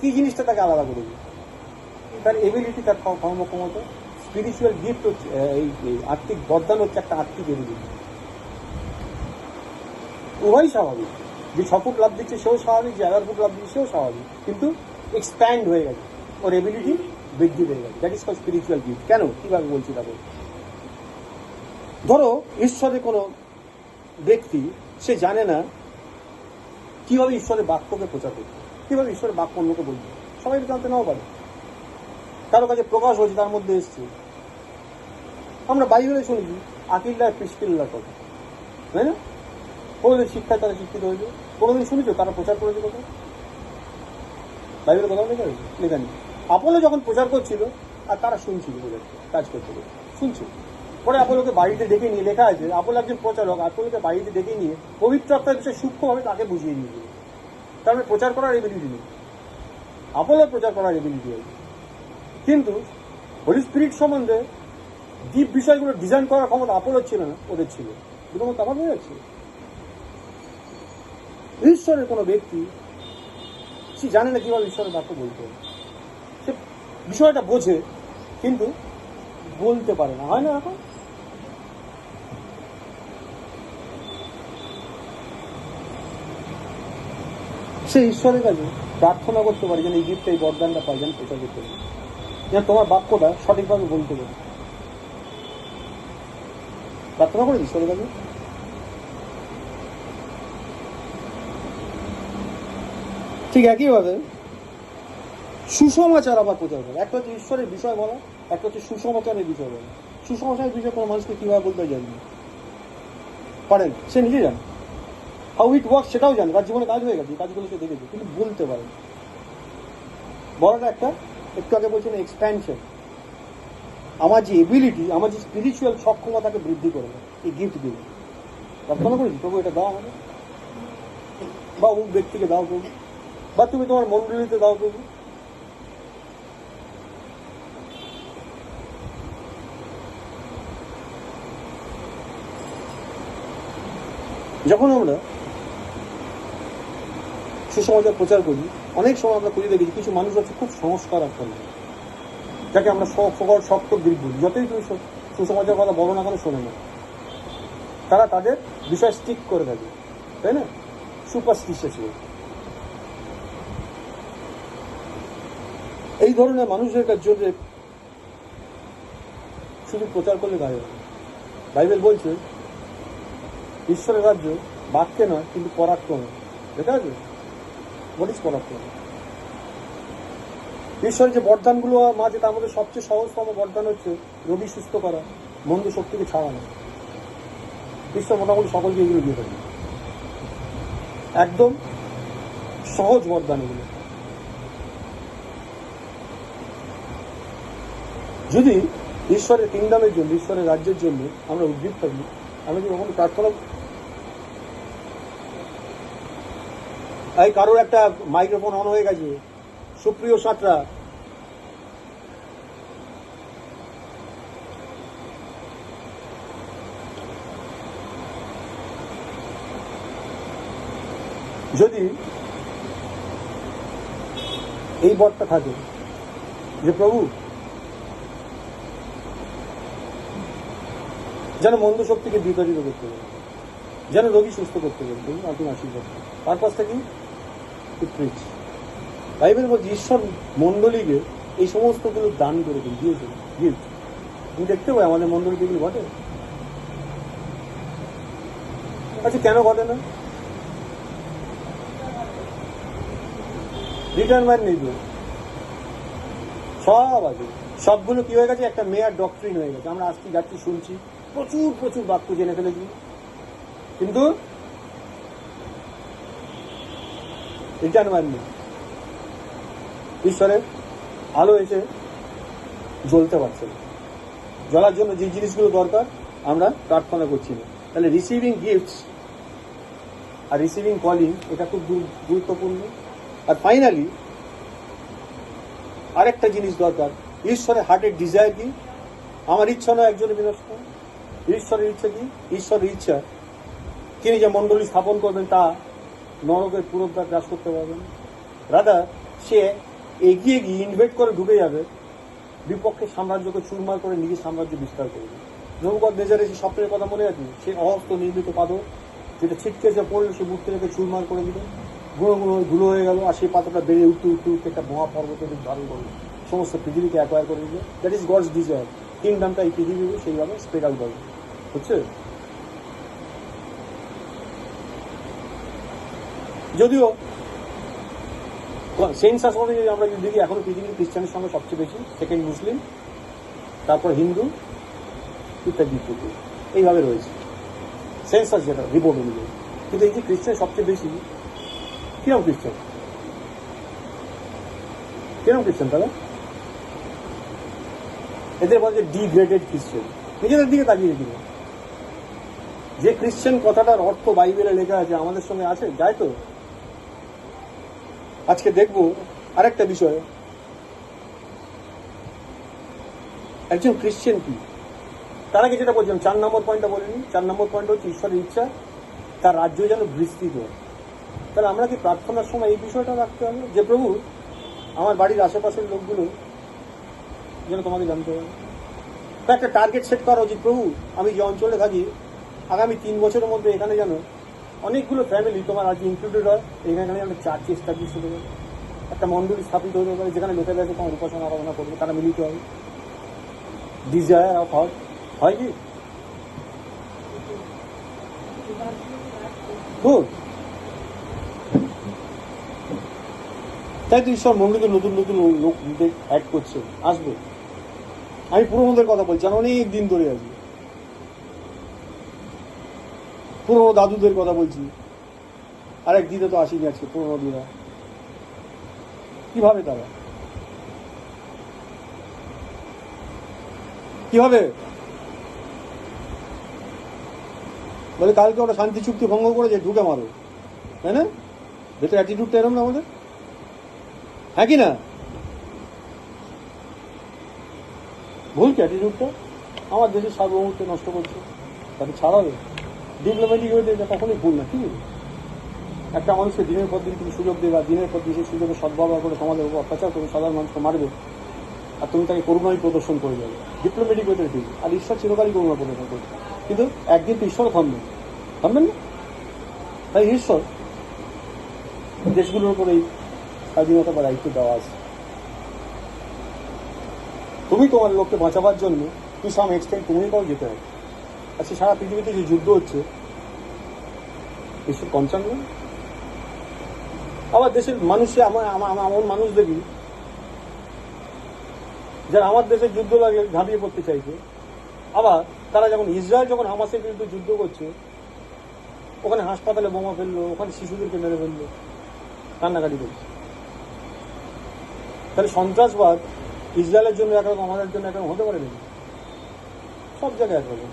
Speaker 1: কি জিনিসটা তাকে আলাদা করে দিবে? তার এবিলিটি, তার কর্মক্ষমতা। স্পিরিচুয়াল গিফট হচ্ছে, এই আত্মিক বরদান হচ্ছে একটা আত্মিক এবিলিটি। উভয়ই স্বাভাবিক, যে 6 ফুট লাভ দিচ্ছে সেও স্বাভাবিক, যে 11 ফুট লাভ দিচ্ছে সেও স্বাভাবিক, কিন্তু এক্সপ্যান্ড হয়ে গেছে, ওর এবিলিটি বৃদ্ধি হয়ে গেছে। That is called spiritual gift. কেন, কিভাবে বলছি তাকে? ধরো ঈশ্বরের কোনো ব্যক্তি, সে জানে না কিভাবে ঈশ্বরের বাক্যকে প্রচার করবে, কিভাবে ঈশ্বরের বাক্য অন্যকে বলবে। সবাই জানতে নাও পারে, কারো কাছে প্রকাশ হয়েছে, তার মধ্যে এসছে। আমরা বাইবেলে শুনেছি আকিল্লা প্রিস্কিল্লার কথা, তাই না? ওদের শিক্ষায় তারা শিক্ষিত হয়েছে। কোনোদিন শুনেছো তারা প্রচার করেছে কথা? বাইবেলে কথা লেখা হয়েছে? লেখা নেই। আপোলো যখন প্রচার করছিল আর তারা শুনছিল, কাজ করতে শুনছিল। পরে আপোলোকে বাড়িতে ডেকে নিয়ে, লেখা আছে আপোলো একজন প্রচারক, আপোলোকে বাড়িতে ডেকে নিয়ে পবিত্র আত্মার বিষয়ে সূক্ষ্মভাবে তাকে বুঝিয়ে দিয়েছিল। তার মানে প্রচার করার এবিলিটি নেই, আপোলোর প্রচার করার এবিলিটি আছে। কিন্তু হোলি স্পিরিট সম্বন্ধে ডিপ বিষয়গুলো ডিজাইন করার ক্ষমতা আপোলোর ছিল না, ওদের ছিল। দুটো মতো আমার হয়ে যাচ্ছে। ঈশ্বরের কোনো ব্যক্তি, সে জানে না কিভাবে ঈশ্বরের বাক্য বলতে হবে। সে বিষয়টা বোঝে কিন্তু বলতে পারে না, হয় না এখন? সে ঈশ্বরের কাছে প্রার্থনা করতে পারে যেন এই গিফটটা, এই বরদানটা পাই, যেন প্রচার করতে পারে, যেন তোমার বাক্যটা সঠিকভাবে বলতে পারে। প্রার্থনা করে ঈশ্বরের কাছে। ঠিক একইভাবে সুসমাচার আবার প্রচার করে। একটা হচ্ছে ঈশ্বরের বিষয় বলা, একটা হচ্ছে সুসমাচারের বিষয় বলা। সুসমাচারের বিষয় কোনো মানুষকে কিভাবে বলতে জানি পারেন, সে নিজে জানে। হাউ ইট ওয়ার্ক সেটাও জানে, তার জীবনে কাজ হয়ে গেছে, কাজগুলো সে দেখেছে, কিন্তু বলতে পারে। বড়টা একটা, একটু আগে বলছেন এক্সপ্যানশন। আমার যে এবিলিটি, আমার যে স্পিরিচুয়াল সক্ষমতাকে বৃদ্ধি করবে এই গিফট দিয়ে। প্রার্থনা করেছি প্রভু এটা দাও আমাকে, বা অমুক ব্যক্তিকে দাও প্রভু, বা তুমি তোমার মন্ডলীতে দাও প্রভু। যখন আমরা সুসমাচার প্রচার করি, অনেক সময় আমরা খুঁজে দেখেছি কিছু মানুষ আছে খুব সংস্কার আসতে, যাকে আমরা শক্ত বলি, যতই তুমি সুসমাচার কথা বলো না কেন শোনে না, তারা তাদের বিষয় স্টিক করে থাকে, তাই না? সুপারস্টিশিয়াস। এই ধরনের মানুষের জন্য শুধু প্রচার করলে গায়ে। বাইবেল বলছে ঈশ্বরের রাজ্য বাক্যে নয়, কিন্তু পরাক্রমে। দেখা আছে হোয়াট ইজ পরাক্রম? ঈশ্বরের যে বরদানগুলো মাঝে, তার মধ্যে সবচেয়ে সহজতম বরদান হচ্ছে রোগী সুস্থ করা, মন্দ শক্তিকে ছাড়ানো। ঈশ্বর মোটামুটি সকলকে এগুলো দিয়ে থাকে, একদম সহজ বরদান এগুলো। যদি ঈশ্বরের কিংডমের জন্য, ঈশ্বরের রাজ্যের জন্য আমরা উদ্গ্রীব থাকি, আমরা কি কখনো প্রার্থনা? এই কারোর একটা মাইক্রোফোন অন হয়ে গেছে, সুপ্রিয় সাঁতরা। যদি এই বরটা থাকে যে প্রভু যেন মন্দ শক্তিকে বিতাড়িত করতে পারে, যেন রোগী সুস্থ করতে পারে, প্রভু আপনি আশীর্বাদ করুন। পারপাসটা কি? Two preach. বাইবেল বলছে ঈশ্বর মণ্ডলীকে এই সমস্তগুলো দান করে দিন, দিয়েছেন গিফট। তুমি দেখতে পাই আমাদের মণ্ডলীতে এগুলো ঘটে? আচ্ছা, কেন ঘটে না? রিটায়ারমেন্ট নেই তো, সব আছে। সবগুলো কি হয়ে গেছে? একটা মেয়ার ডক্ট্রিন হয়ে গেছে। আমরা আসছি, যাচ্ছি, শুনছি, প্রচুর প্রচুর বাক্য জেনে ফেলেছি, কিন্তু রিটায়ারমেন্ট নেই। ঈশ্বরের আলো এসে জ্বলতে পারছে না। জ্বলার জন্য যে জিনিসগুলো দরকার আমরা প্রার্থনা করছি না। তাহলে রিসিভিং গিফটস আর রিসিভিং কলিং, এটা খুব গুরুত্বপূর্ণ। আর ফাইনালি আরেকটা জিনিস দরকার, ঈশ্বরের হার্টের ডিজায়ার কি? আমার ইচ্ছা নয় একজনের বিনষ্ট। ঈশ্বরের ইচ্ছা কি? ঈশ্বরের ইচ্ছা তিনি যে মণ্ডলী স্থাপন করবেন তা নরকের পুরোদ্ধার গ্রাস করতে পারবেন। রাদার সে এগিয়ে গিয়ে ইনভেট করে ঢুকে যাবে, বিপক্ষের সাম্রাজ্যকে চুরমার করে নিজের সাম্রাজ্য বিস্তার করবে। নেবুকদনেজারের সেই স্বপ্নের কথা মনে আছে? সে অহস্ত নির্মিত পাথর যেটা ছিটকে যে পড়লো, সে মূর্তি রেখে চুরমার করে দিল, গুঁড়ো গুঁড়ো ধুলো হয়ে গেল, আর সেই পাথরটা বেড়ে উঠতে উঠতে উঠতে একটা মহাপর্বতের রূপ ধারণ করলো, সমস্ত পৃথিবীকে অ্যাকোয়ার করে দিল। That is God's desire. কিংডমটা এই পৃথিবীকে সেইভাবে স্প্রেড আউট হবে, হচ্ছে। যদিও সেন্সাস অনুযায়ী আমরা যদি দেখি, এখনো পৃথিবীর খ্রিস্টানের সঙ্গে সবচেয়ে বেশি, সেকেন্ড মুসলিম, তারপর হিন্দু, ইত্যাদি ইত্যাদি, এইভাবে রয়েছে সেন্সাস যেটা রিপোর্ট অনুযায়ী। কিন্তু এই যে খ্রিস্টান সবচেয়ে বেশি, কিরম খ্রিস্টান? কিরম খ্রিস্টান তারা? এদের বলছে ডিগ্রেডেড খ্রিস্টান। নিজেদের দিকে তাকিয়ে দিল। যে খ্রিস্টান কথাটার অর্থ বাইবেলে লেখা আছে আমাদের সঙ্গে আছে, যায় তো? আজকে দেখবো আরেকটা বিষয়, একজন খ্রিস্টান কি। তার আগে যেটা বলছিলাম, 4 নম্বর পয়েন্টটা বলিনি। 4 নম্বর পয়েন্ট হচ্ছে ঈশ্বরের ইচ্ছা তার রাজ্য যেন বিস্তৃত হয়। তাহলে আমরা কি প্রার্থনার সময় এই বিষয়টা রাখতে হবে যে প্রভু আমার বাড়ির আশেপাশের লোকগুলো যেন তোমাকে জানতে হবে। তা একটা টার্গেট সেট করা উচিত, প্রভু আমি যে অঞ্চলে থাকি আগামী 3 বছরের মধ্যে এখানে যেন অনেকগুলো ফ্যামিলি তোমার আজকে ইনক্লুডেড হয়, এখানে যেন চার্চ এস্টাবলিশ হতে পারে, একটা মন্ডলী স্থাপিত হতে পারে, যেখানে লোকেরা এসে তোমার উপাসনা আরাধনা করবে, তারা মিলিত হবে। ডিজায়ার অফ হার্ট হয় কি? গুড। তাই তো ঈশ্বর মন্ডলীতে নতুন নতুন লোক অ্যাড করছে, আসবে। আমি পুরোনোদের কথা বলছি, আমি অনেক দিন ধরে আছি, পুরোনো দাদুদের কথা বলছি। আরেক দিদা তো আসেনি আজকে, পুরোনো দিদা কিভাবে, তারা কিভাবে বলে কালকে ওরা শান্তি চুক্তি ভঙ্গ করেছে, ঢুকে মারো, তাই না? ভেতরে অ্যাটিটিউডটা এরকম না আমাদের, হ্যাঁ কি না? ভুল কি অ্যাটিটিউডটা? আমার দেশের সার্বভৌমত্ব নষ্ট করছে, তাকে ছাড়াবে। ডিপ্লোম্যাটিক হয়ে এটা কখনোই ভুল না, ঠিক আছে? একটা মানুষকে দিনের পর দিন তুমি সুযোগ দেবে, আর দিনের পর দিন সেই সুযোগে সদ্ব্যবহার করে সমাজের উপর অত্যাচার করে সাধারণ মানুষকে মারবে, আর তুমি তাকে করুণাই প্রদর্শন করে যাবে। ডিপ্লোম্যাটিক ওয়েতে ঠিক। আর ঈশ্বর চিরকালই করুণা প্রদর্শন করবে, কিন্তু একদিন তো ঈশ্বর থামবেন না। তাই ঈশ্বর দেশগুলোর উপর এই স্বাধীনতা বা দায়িত্ব দেওয়া আছে। তুমি তোমার লোককে বাঁচাবার জন্য টু সাম এক্সটেন্ট তুমিও যেতে হবে। আচ্ছা, সারা পৃথিবীতে যে যুদ্ধ হচ্ছে, ঈশ্বর কনসার্ন না? আবার দেশের মানুষে এমন মানুষ দেখি যারা আমার দেশের যুদ্ধ লাগে ঝাঁপিয়ে পড়তে চাইছে, আবার তারা যখন ইসরায়েল যখন হামাসের বিরুদ্ধে যুদ্ধ করছে, ওখানে হাসপাতালে বোমা ফেললো, ওখানে শিশুদেরকে মেরে ফেললো, কান্নাকাটি করছে। তাহলে সন্ত্রাসবাদ ইসরায়েলের জন্য একরকম, আমাদের জন্য একরকম হতে পারে না? সব জায়গায় একরকম।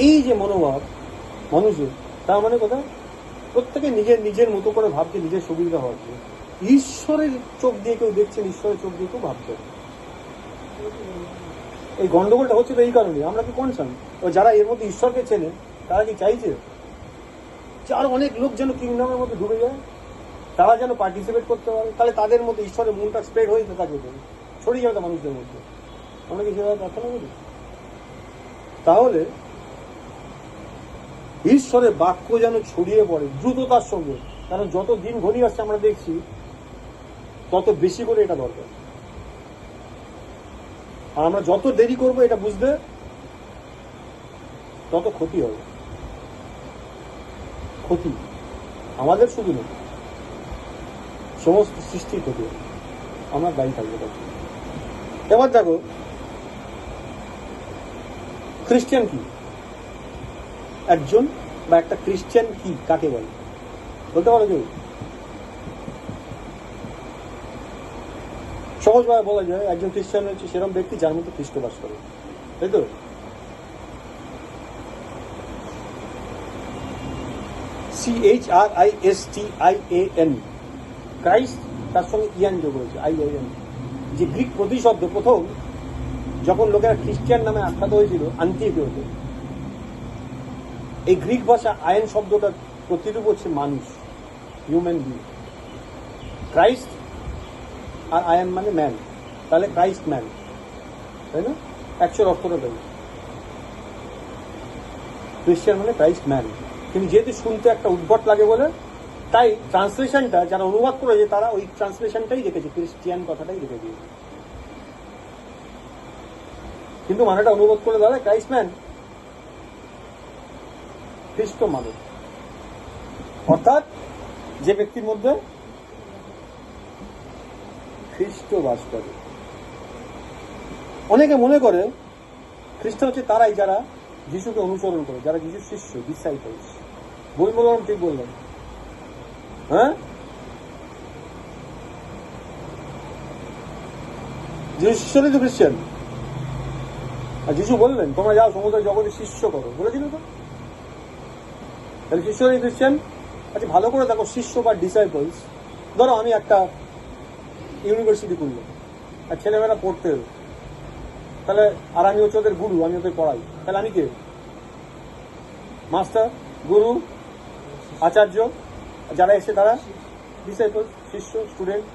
Speaker 1: এই যে মনোভাব মানুষের, তার মানে কোথায় প্রত্যেকে নিজের নিজের মতো করে ভাবছে, নিজের সুবিধা হচ্ছে। ঈশ্বরের চোখ দিয়ে কেউ দেখছেন, ঈশ্বরের চোখ দিয়ে কেউ ভাবছেন। এই গন্ডগোলটা হচ্ছে তো এই কারণে। আমরা কি কনসার্ন? ও যারা এর মধ্যে ঈশ্বরকে চেনে তারা কি চাইছে যে আরো অনেক লোক যেন কিংডমের মধ্যে ঢুকে যায়, তারা যেন পার্টিসিপেট করতে পারে, তাহলে তাদের মধ্যে ঈশ্বরের মনটা স্প্রেড হয়ে থাকবে, ছড়িয়ে যাবে মানুষদের মধ্যে। আমরা কি সেভাবে প্রার্থনা করি? তাহলে ঈশ্বরের বাক্য যেন ছড়িয়ে পড়ে দ্রুততার সঙ্গে, কারণ যত দিন ঘনিয়ে আসছে আমরা দেখছি তত বেশি করে এটা দরকার। আর আমরা যত দেরি করবো এটা বুঝতে, তত ক্ষতি হবে। ক্ষতি আমাদের শুধু নয়, সমস্ত সৃষ্টির ক্ষতি হবে। আমরা দায়ী থাকবো তার জন্য। এবার দেখো খ্রিস্টান কি, একজন বা একটা খ্রিস্টান কি কাকে বলে বলতে পারো কেউ? সহজভাবে বলা যায় একজন খ্রিস্টান হচ্ছে সেরকম ব্যক্তি যার মধ্যে খ্রিস্ট বাস করে, তাই তো? CHRISTIAN, ক্রাইস্ট, তার সঙ্গে ইয়ান যোগ হয়েছে, IIN, যে গ্রিক প্রতিশব্দ। প্রথম যখন লোকেরা খ্রিস্টান নামে আখ্যাত হয়েছিল আন্তিওকিয়াতে, এই গ্রিক ভাষা আয়ন শব্দটার প্রতিরূপ হচ্ছে মানুষ, হিউম্যান বিং। ক্রাইস্ট আর আয়ন মানে ম্যান, তাহলে ক্রাইস্ট ম্যান, তাই না? অ্যাকচুয়াল অর্থটা তাই। খ্রিস্টান মানে ক্রাইস্ট ম্যান। কিন্তু যেহেতু শুনতে একটা উদ্ভট লাগে বলে, তাই ট্রান্সলেশনটা যারা অনুবাদ করেছে তারা ওই ট্রান্সলেশনটাই রেখেছে, খ্রিস্টিয়ান কথাটাই রেখে দিয়েছে। কিন্তু মানেটা অনুবাদ করে দাদা ক্রাইস্ট ম্যান, খ্রিস্ট মানব, অর্থাৎ যে ব্যক্তির মধ্যে খ্রিস্ট বাস করে। অনেকে মনে করে খ্রিস্টান হচ্ছে তারাই যারা যিশুকে অনুসরণ করে, যারা যিশুর শিষ্য, ডিসাইপলস। বললাম ঠিক বললাম? হ্যাঁ, যিশু শিষ্যই তো খ্রিস্টান। আর যিশু বললেন তোমরা যাও সমুদ্র জগতে শিষ্য করো, বলেছিল তো? তাহলে শিষ্যই খ্রিস্টান। আচ্ছা ভালো করে দেখো, শিষ্য বা ডিসাইপলস, ধরো আমি একটা ইউনিভার্সিটি খুললাম আর ছেলেমেয়েরা পড়তে এলো, তাহলে আর আমি হচ্ছে ওদের গুরু, আমি ওদের পড়াই, তাহলে আমি কে? মাস্টার, গুরু, আচার্য। যারা এসে তারা ডিসাইপল, শিষ্য, স্টুডেন্ট।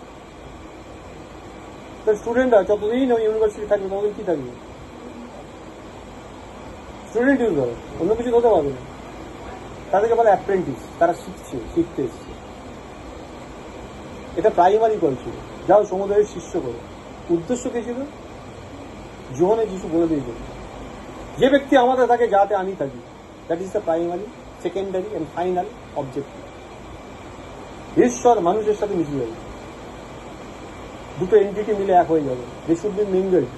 Speaker 1: তো স্টুডেন্টরা যতদিন ওই ইউনিভার্সিটি থাকবে ততদিন কি থাকবে? স্টুডেন্ট ইউজ করে, অন্য কিছু হতে পারবে না। তাদেরকে বলে অ্যাপ্রেন্টিস, তারা শিখতে এসছে। এটা প্রাইমারি কল ছিল, যাও সমুদ্রের শিষ্য করো। উদ্দেশ্য কি ছিল? যোহনে যিশু বলে দিয়েছিল যে ব্যক্তি আমাদের থাকে যাতে আমি থাকি, that is the primary, secondary and final objective. ঈশ্বর মানুষের সাথে মিশে যাবে, দুটো এন্টিটি মিলে এক হয়ে যাবে। They should be mingled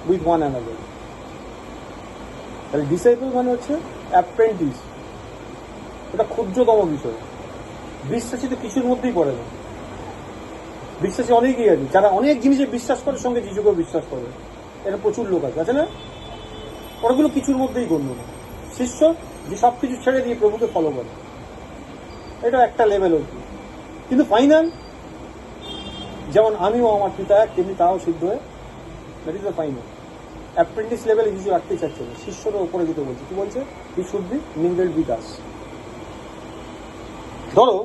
Speaker 1: with one another. তাহলে ডিসাইপল মানে হচ্ছে অ্যাপ্রেন্টিস। এটা ক্ষুদ্রতম বিষয়। বিশ্বাসী তো কিছুর মধ্যেই পড়ে না। বিশ্বাসী অনেকেই আছে যারা অনেক জিনিসে বিশ্বাস করে, সঙ্গে যিশুকেও বিশ্বাস করে। এটা প্রচুর লোক আছে না? ওগুলো কিছুর মধ্যেই গণ্য না। শিষ্য যে সবকিছু ছেড়ে দিয়ে প্রভুকে ফলো করে, এটা একটা লেভেল অবধি। কিন্তু ফাইনাল, যেমন আমিও আমার পিতা এক, তেমনি তাও সিদ্ধ হয়ে, that is the final. Apprentice লেভেলে কিছু রাখতেই চাচ্ছে না, শিষ্যরা উপরে দিতে বলছে। কি বলছে? He should be mingled with us. ধরো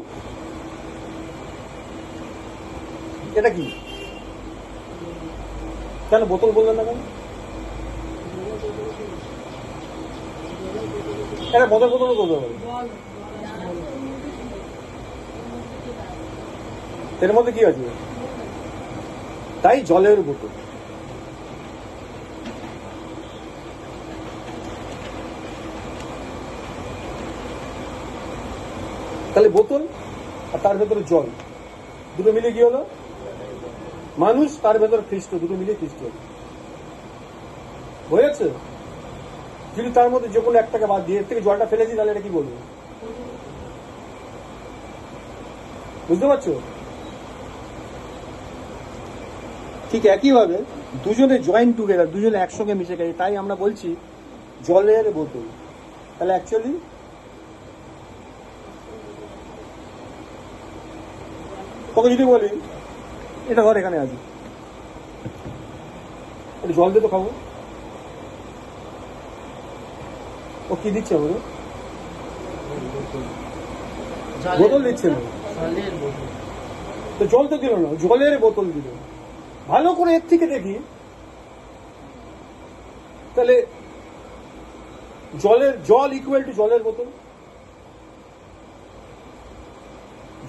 Speaker 1: এটা কি, কেন বোতল বললেন না কেন? এটা বোতল বোতলও বলতে পারে। এর মধ্যে কি আছে? তাই জলের বোতল। তাহলে বোতল আর তার ভেতরে জল, দুটো মিলে কি হলো? মানুষ, তার ভেতরে খ্রিস্ট, দুটো মিলে খ্রিস্ট হলো। হয়েছে? যদি তার মধ্যে যে কোনো একটাকে বাদ দিয়ে এর থেকে জলটা ফেলেছি, তাহলে এটা কি বলবো? বুঝতে পারছো? ঠিক একইভাবে দুজনে জয়েন্ট টুগেদার, দুজনে একসঙ্গে মিশে গেছে, তাই আমরা বলছি জলের বোতল। তাহলে অ্যাকচুয়ালি তোকে যদি বলি এটা ধর এখানে আছে, একটু জল দিয়ে তো খাবো, ও কি দিচ্ছে আমাকে? বোতল দিচ্ছে না তো, জল তো দিল না, জলের বোতল দিল। ভালো করে এর থেকে দেখি, তাহলে জল ইকুয়াল টু জলের বোতল,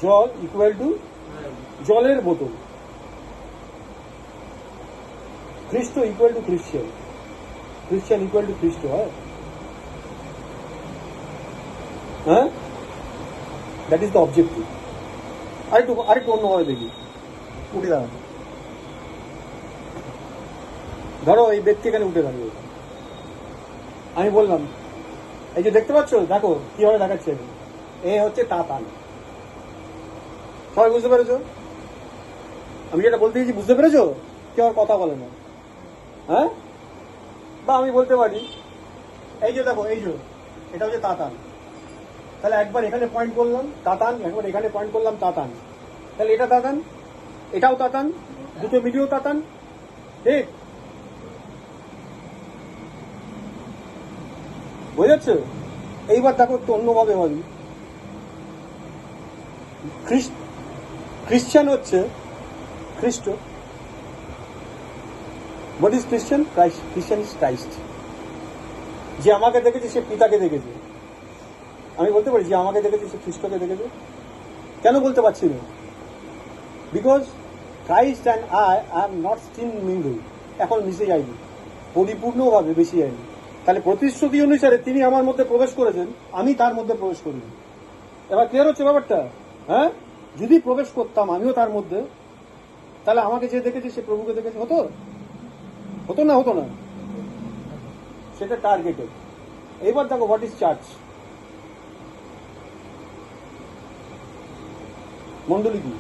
Speaker 1: জল ইকুয়াল টু জলের বোতল, খ্রিস্ট ইকুয়াল টু খ্রিস্টান, খ্রিস্টান ইকুয়াল টু খ্রিস্ট হয়। হ্যাঁ, দ্যাট ইজ দ্য অবজেক্টিভ। আরেকটু অন্যভাবে দেখি, উঠে দাঁড়ানো, ধরো এই ব্যক্তি এখানে উঠে দাঁড়িয়ে, আমি বললাম এই যে দেখতে পাচ্ছ, দেখো কিভাবে দেখাচ্ছে, এ হচ্ছে তাতান। সবাই বুঝতে পেরেছো? আমি যেটা বলতে চাইছি বুঝতে পেরেছো? কেউ আর কথা বলে না। হ্যাঁ, বা আমি বলতে পারি এই যে দেখো, এই যে এটা হচ্ছে তাতান, তাহলে একবার এখানে পয়েন্ট করলাম তাতান, একবার এখানে পয়েন্ট করলাম তাতান, তাহলে এটা তাতান, এটাও তাতান, দুটো মিলিয়েও তাতান। ঠিক বুঝেছো? এইবার দেখো একটু অন্যভাবে ভাবি, খ্রিস্টান হচ্ছে খ্রিস্ট। হোয়াট ইজ খ্রিস্টান? ক্রাইস্ট। খ্রিস্টান ইজ ক্রাইস্ট। যে আমাকে দেখেছে সে পিতাকে দেখেছে। আমি বলতে পারি যে আমাকে দেখেছে সে খ্রিস্টকে দেখেছে। কেন বলতে পারছি না? Because Christ and I am not still mingle, এখন মিশে যায়নি, পরিপূর্ণভাবে বেশি যায়নি। তাহলে প্রতিশ্রুতি অনুসারে তিনি আমার মধ্যে প্রবেশ করেছেন, আমি তার মধ্যে প্রবেশ করিনি। এবার ক্লিয়ার হচ্ছে ব্যাপারটা? হ্যাঁ, যদি প্রবেশ করতাম আমিও তার মধ্যে, তাহলে আমাকে যে দেখেছে সে প্রভুকে দেখেছে, হতো? হতো না? হতো না? সেটা টার্গেটেড। এইবার দেখো হোয়াট ইজ চার্চ। মন্ডলী কি?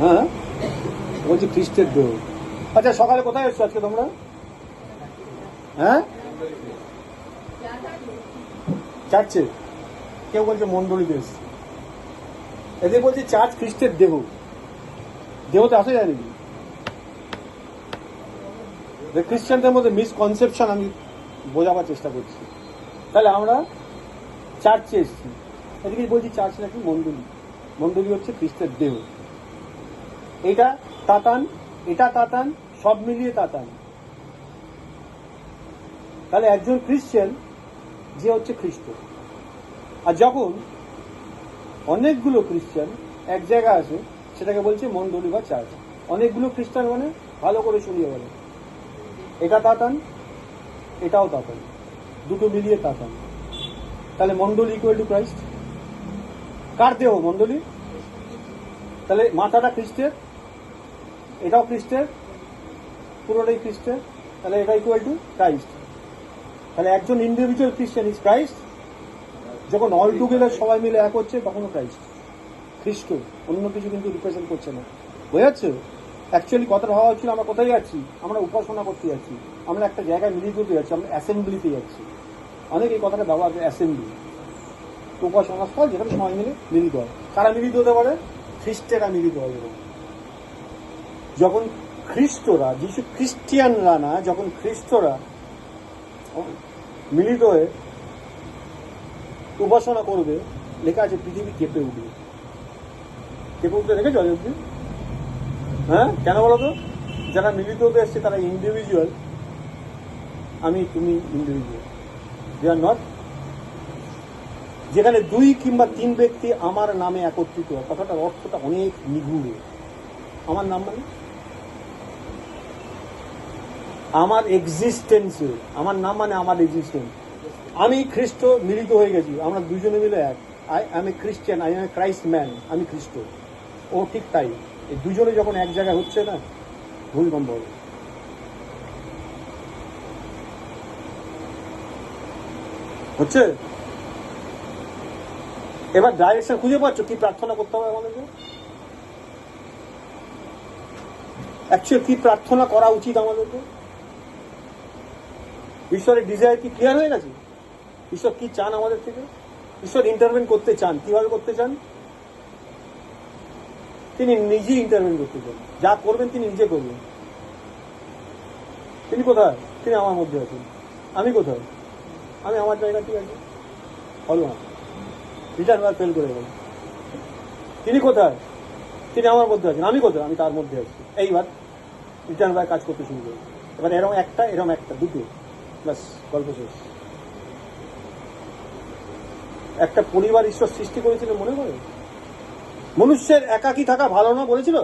Speaker 1: হ্যাঁ, বলছি খ্রিস্টের দেহ। আচ্ছা, সকালে কোথায় এসছো আজকে তোমরা? হ্যাঁ, চার্চে। কেউ বলছে মন্ডলীতে এসছে, এদের বলছে চার্চ খ্রিস্টের দেহ। দেহতে আসা যায় নাকি? খ্রিস্টানদের মধ্যে মিসকনসেপশন আমি বোঝাবার চেষ্টা করছি। তাহলে আমরা চার্চে এসছি, এদিকে বলছি চার্চ নাকি মন্ডলী। মন্ডলী হচ্ছে খ্রিস্টের দেহ। এটা তাতান, এটা তাতান, সব মিলিয়ে তাতান। তাহলে একজন খ্রিস্টান যে হচ্ছে খ্রিস্ট। আর যখন অনেকগুলো খ্রিস্টান এক জায়গায় আসে, সেটাকে বলছে মন্ডলী বা চার্চ। অনেকগুলো খ্রিস্টান মানে ভালো করে শুনিয়ে বলে, এটা তাতান, এটাও তাতান, দুটো মিলিয়ে তাতান। তাহলে মন্ডলী ইকুয়াল টু ক্রাইস্ট। কার দেহ? মন্ডলী। তাহলে মাথাটা খ্রিস্টের, এটাও খ্রিস্টের, পুরোটাই খ্রিস্টের, তাহলে এটা ইকুয়াল টু ক্রাইস্ট। তাহলে একজন ইন্ডিভিজুয়াল খ্রিস্টান ইজ ক্রাইস্ট, যখন অল টুগেদার সবাই মিলে এক হচ্ছে তখনও ক্রাইস্ট, খ্রিস্ট, অন্য কিছু কিন্তু রিপ্রেজেন্ট করছে না। বোঝাচ্ছে? অ্যাকচুয়ালি কথাটা হওয়া হচ্ছিল আমরা কোথায় যাচ্ছি? আমরা উপাসনা করতে যাচ্ছি, আমরা একটা জায়গায় মিলিত হতে যাচ্ছি, আমরা অ্যাসেম্বলিতে যাচ্ছি। অনেক এই কথাটা ব্যবহার করে, অ্যাসেম্বলি, উপাসনা স্থল, যেখানে সবাই মিলে মিলিত হয়। কারা মিলিত হতে পারে? খ্রিস্টেরা মিলিত হবে। যখন খ্রিস্টরা, যিশু খ্রিস্টিয়ানরা না, যখন খ্রিস্টরা মিলিত হয়ে উপাসনা করবে, লেখা আছে পৃথিবী কেঁপে উঠবে। কেঁপে উঠতে দেখেছো অবধি? হ্যাঁ, কেন বলো তো? যারা মিলিত হতে এসছে তারা ইন্ডিভিজুয়াল, আমি তুমি ইন্ডিভিজুয়াল, দে আর নট। যেখানে 2 কিংবা 3 ব্যক্তি আমার নামে একত্রিত হয়, কথাটার অর্থটা অনেক নিগুড়। আমার নাম মানে আমার এক্সিস্টেন্সে, আমার নাম মানে আমার এক্সিস্টেন্স। আমি খ্রিস্ট মিলিত হয়ে গেছি, আমরা দুজনে মিলে এক। আই এম এ খ্রিস্টান, I M A Christ man, আমি খ্রিস্ট। ও ঠিক তাই। এই দুজনে যখন এক জায়গায় হচ্ছে না, ভূমিকম্প হবে। হচ্ছে। এবার ডাইরেকশন খুঁজে পাচ্ছ কি প্রার্থনা করতে হবে আমাদেরকে? অ্যাকচুয়ালি কি প্রার্থনা করা উচিত আমাদেরকে? ঈশ্বরের ডিজায়ার কি ক্লিয়ার হয়ে গেছে? ঈশ্বর কি চান আমাদের থেকে? ঈশ্বর ইন্টারভেন করতে চান। কিভাবে করতে চান? তিনি নিজেই ইন্টারভেন করতে চান। যা করবেন তিনি নিজে করবেন। তিনি কোথায়? তিনি আমার মধ্যে আছেন। আমি কোথায়? আমি আমার জায়গা ঠিক আছে, হলো না, রিটার্ন বার ফেল করে গেল। তিনি কোথায়? তিনি আমার মধ্যে আছেন। আমি কোথায়? আমি তার মধ্যে আছি। এইবার রিটার্ন বার কাজ করতে শুরু করে। এবার এরম একটা দুটো, ব্যাস গল্প শেষ। একটা পরিবার ঈশ্বর সৃষ্টি করেছিল মনে করে? মনুষ্যের একাকী থাকা ভালো না বলেছিল?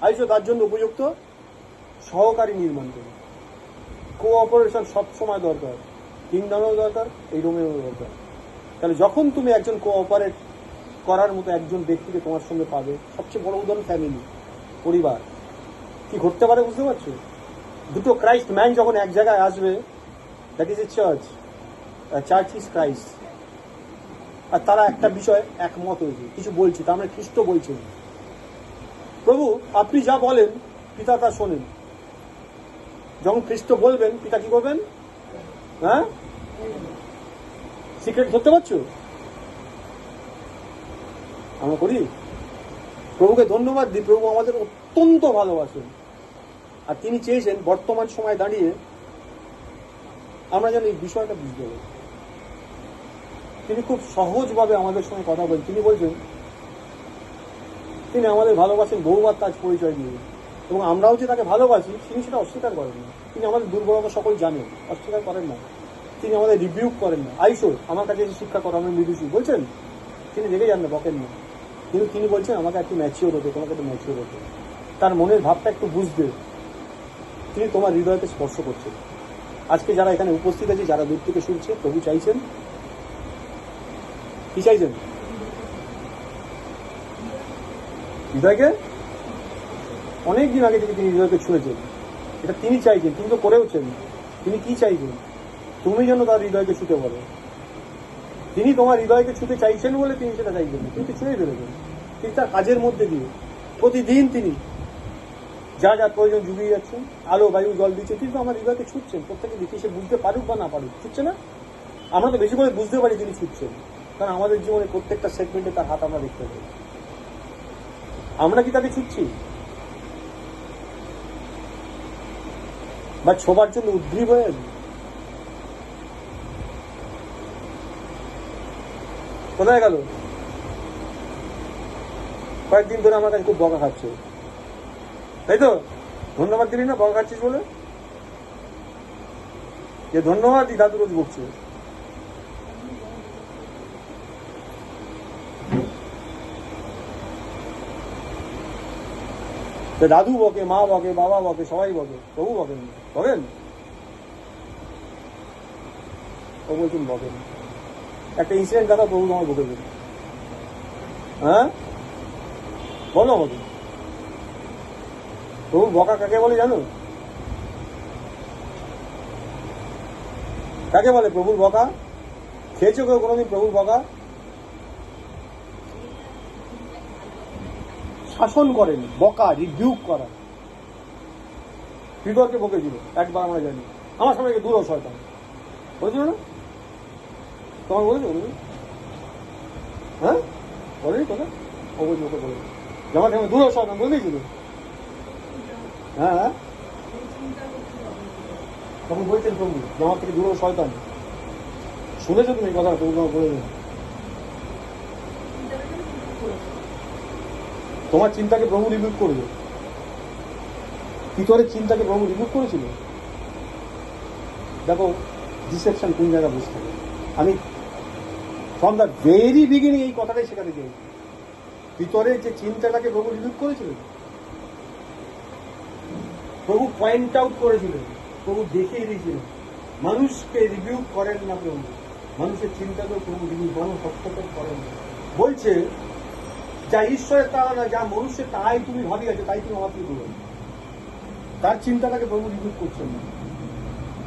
Speaker 1: আইসো তার জন্য উপযুক্ত সহকারী নির্মাণ করে। কোঅপারেশন সবসময় দরকার। কিংডমেও দরকার, এই রোমেও দরকার। তাহলে যখন তুমি একজন কোঅপারেট করার মতো একজন ব্যক্তিকে তোমার সঙ্গে পাবে, সবচেয়ে বড় উদাহরণ ফ্যামিলি, পরিবার, কি ঘটতে পারে বুঝতে পারছো? দুটো ক্রাইস্ট ম্যান যখন এক জায়গায় আসবে, that is a church. Church is Christ. আর তারা একটা বিষয় একমত হয়েছে, কিছু বলছে, তার মানে খ্রিস্ট বলছেন, প্রভু আপনি যা বলেন পিতা তা শোনেন। যখন খ্রিস্ট বলবেন, পিতা কি করবেন? হ্যাঁ, সিক্রেট ধরতে পারছো? আমরা করি। প্রভুকে ধন্যবাদ দিই, প্রভু আমাদের অত্যন্ত ভালোবাসেন। আর তিনি চেয়েছেন বর্তমান সময় দাঁড়িয়ে আমরা যেন এই বিষয়টা বুঝতে পারি। তিনি খুব সহজভাবে আমাদের সঙ্গে কথা বলেন। তিনি বলছেন তিনি আমাদের ভালোবাসেন, বহুবার তার পরিচয় দিয়ে, এবং আমরাও যে তাকে ভালোবাসি তিনি সেটা অস্বীকার করেন না। তিনি আমাদের দুর্বলতা সকল জানেন, অস্বীকার করেন না। তিনি আমাদের রিভিউক করেন না। আইসো আমার কাছে এসে শিক্ষা করো, আমি মৃদুষী বলছেন। তিনি রেগে যান না, বকেন না, কিন্তু তিনি বলছেন আমাকে একটু ম্যাচিওর হতে, তোমাকে একটু ম্যাচিওর হতে, তার মনের ভাবটা একটু বুঝতে। তিনি তোমার হৃদয়কে স্পর্শ করছেন। আজকে যারা এখানে উপস্থিত আছে, যারা দূর থেকে শুনছে, প্রভু চাইছেন কি চাইছেন? হৃদয়কে। অনেকদিন আগে থেকে তিনি হৃদয়কে ছুঁয়েছেন, এটা তিনি চাইছেন, তিনি তো করেওছেন। তিনি কি চাইছেন? তুমি যেন তার হৃদয়কে ছুঁতে পারো। তিনি তোমার হৃদয়কে ছুঁতে চাইছেন বলে তিনি সেটা চাইছেন, কিন্তু ছুঁয়ে ফেলেছেন। তিনি তার কাজের মধ্যে দিয়ে প্রতিদিন তিনি যা যা প্রয়োজন জুগিয়ে যাচ্ছেন, আলো বায়ু জল দিচ্ছেন, কিন্তু আমার হৃদয়কে ছুটছেন। প্রত্যেকে দেখি সে বুঝতে পারুক বা না পারুক, ছুটছে না? আমরা তো বেশি করে বুঝতে পারি তিনি ছুটছেন, কারণ আমাদের জীবনে প্রত্যেকটা সেগমেন্টে তার হাত আমরা দেখতে পাই। আমরা কি তাকে ছুটছি? বা ছোবার জন্য উদ্গ্রীব হয়ে আছে? কোথায় গেল? কয়েকদিন ধরে আমার কাছে খুব বকা খাচ্ছে, তাই তো? ধন্যবাদ দিবি না বকা খাচ্ছিস বলে? যে ধন্যবাদ দি, দাদু রোজ বকছে। দাদু বকে, মা বকে, বাবা বকে, সবাই বকে, প্রভু বকেন? বকেন? ও বলছেন বকেন। একটা ইনসিডেন্ট কথা প্রভু তোমার বকেছেন। হ্যাঁ বলো আমাকে, প্রভু বকা কাকে বলে জানো? কাকে বলে প্রভুর বকা? খেয়েছো কেউ কোনোদিন প্রভুর বকা? শাসন করেন, বকা, রিভিউক করা। ফিগরকে বকেছিল একবার, আমরা জানি। আমার সামনে দূর শয়তান বলেছিল না? তোমার বলেছো? হ্যাঁ বলেনি কথা? ও বলছি ওকে বলে আমার সামনে দূর শয়তান বলে দিয়েছিল। হ্যাঁ তখন বলছেন প্রভু আমার থেকে দূর শয়তান। শুনেছো তুমি এই কথা? প্রভু তোমার বলে দেন। তোমার চিন্তাকে প্রভু রিভিউ করবে, ভিতরের চিন্তাকে প্রভু রিভিউ করেছিল। দেখো ডিসেপশন কোন জায়গায় বুঝতে হবে। আমি ফ্রম দ্য ভেরি বিগিনিং এই কথাটাই শেখাতে চাই। ভিতরের যে চিন্তাটাকে প্রভু রিভিউ করেছিলেন, প্রভু পয়েন্ট আউট করেছিলেন, প্রভু দেখিয়ে দিয়েছিলেন মানুষকে রিভিউ করেন না প্রভু, মানুষের চিন্তাকেও প্রভু রিভিউ, মানুষ হস্তক্ষেপ করেন না। বলছে যা ঈশ্বরের তা না, যা মনুষ্যের তাই তুমি ভাবি আছে তাই তুমি আমার করবে, তার চিন্তাটাকে প্রভু রিভিউ করছেন না।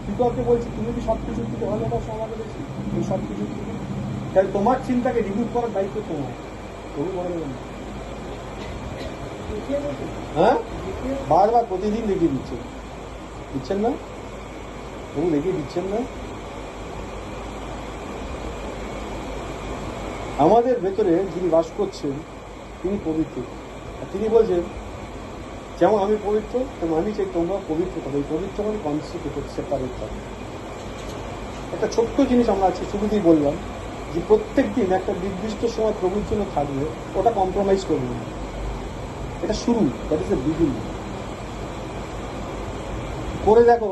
Speaker 1: পিতরকে বলছি তুমি কি সবকিছুর থেকে ভালোবাসো আমাকে বেশি, এই সবকিছুর থেকে, তাহলে তোমার চিন্তাকে রিভিউ করার দায়িত্ব তোমার, প্রভু বলে না। হ্যাঁ, বারবার প্রতিদিন দেখিয়ে দিচ্ছেন না প্রভু, দেখিয়ে দিচ্ছেন না। আমাদের ভেতরে যিনি বাস করছেন তিনি পবিত্র, আর তিনি বলছেন যেমন আমি পবিত্র তেমন আমি চাই তোমরা পবিত্র থাকো। এই পবিত্র মানে কনসিক্রেটেড, সেপারেট থাকো। একটা ছোট্ট জিনিস আমরা আজকে শুরুতেই বললাম যে প্রত্যেক দিন একটা নির্দিষ্ট সময় প্রভুর জন্য থাকবে, ওটা কম্প্রোমাইজ করবে না। এটা শুরু, দ্যাট ইজ দ্য বিগিনিং। করে দেখো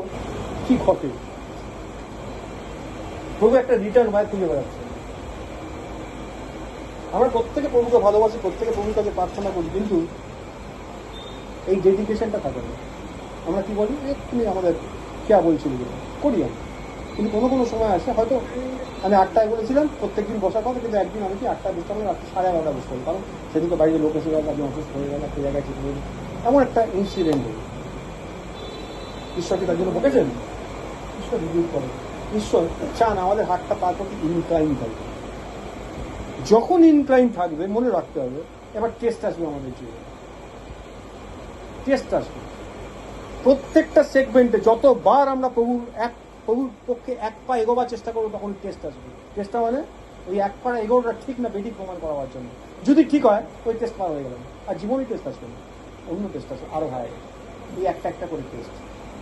Speaker 1: কি ঘটে। প্রভু একটা রিটার্ন হয় খুঁজে বেড়াচ্ছে। আমরা প্রত্যেকে প্রভুকে ভালোবাসি, প্রত্যেকে প্রভুর কাছে প্রার্থনা করি, কিন্তু এই ডেডিকেশনটা থাকে না। আমরা কি বলি, এক্ষুনি আমাদের কে বলছিল করি আমি, কিন্তু কোনো কোনো সময় আসে হয়তো আমি 8টায় বলেছিলাম প্রত্যেকদিন বসার কথা, কিন্তু একদিন আমি কি 8টায় বসতে হবে, রাত্রি 11:30 বসতে হবে, কারণ সেদিকে বাড়িতে লোক এসে গেল, আপনি অসুস্থ হয়ে গেল, একটা জায়গায় ঠিক হয়ে, এমন একটা ইনসিডেন্ট হল। ঈশ্বরকে তার জন্য বকেছেন? ঈশ্বর রিভিউ করেন। ঈশ্বর চান আমাদের হাতটা তার প্রতি ইনক্লাইন থাকবে। যখন ইনক্লাইন থাকবে মনে রাখতে হবে এবার টেস্ট আসবে আমাদের জীবনে, টেস্ট আসবে প্রত্যেকটা সেগমেন্টে। যতবার আমরা প্রভুর পক্ষে এক পা এগোবার চেষ্টা করবো তখন টেস্ট আসবে। টেস্টটা মানে ওই এক পা এগোটা ঠিক না বেঠিক প্রমাণ করার জন্য। যদি ঠিক হয় ওই টেস্ট পার হয়ে গেলাম, আর জীবনেই টেস্ট আসবে না, অন্য টেস্ট আসবে আরো হাই। এই একটা করে টেস্ট,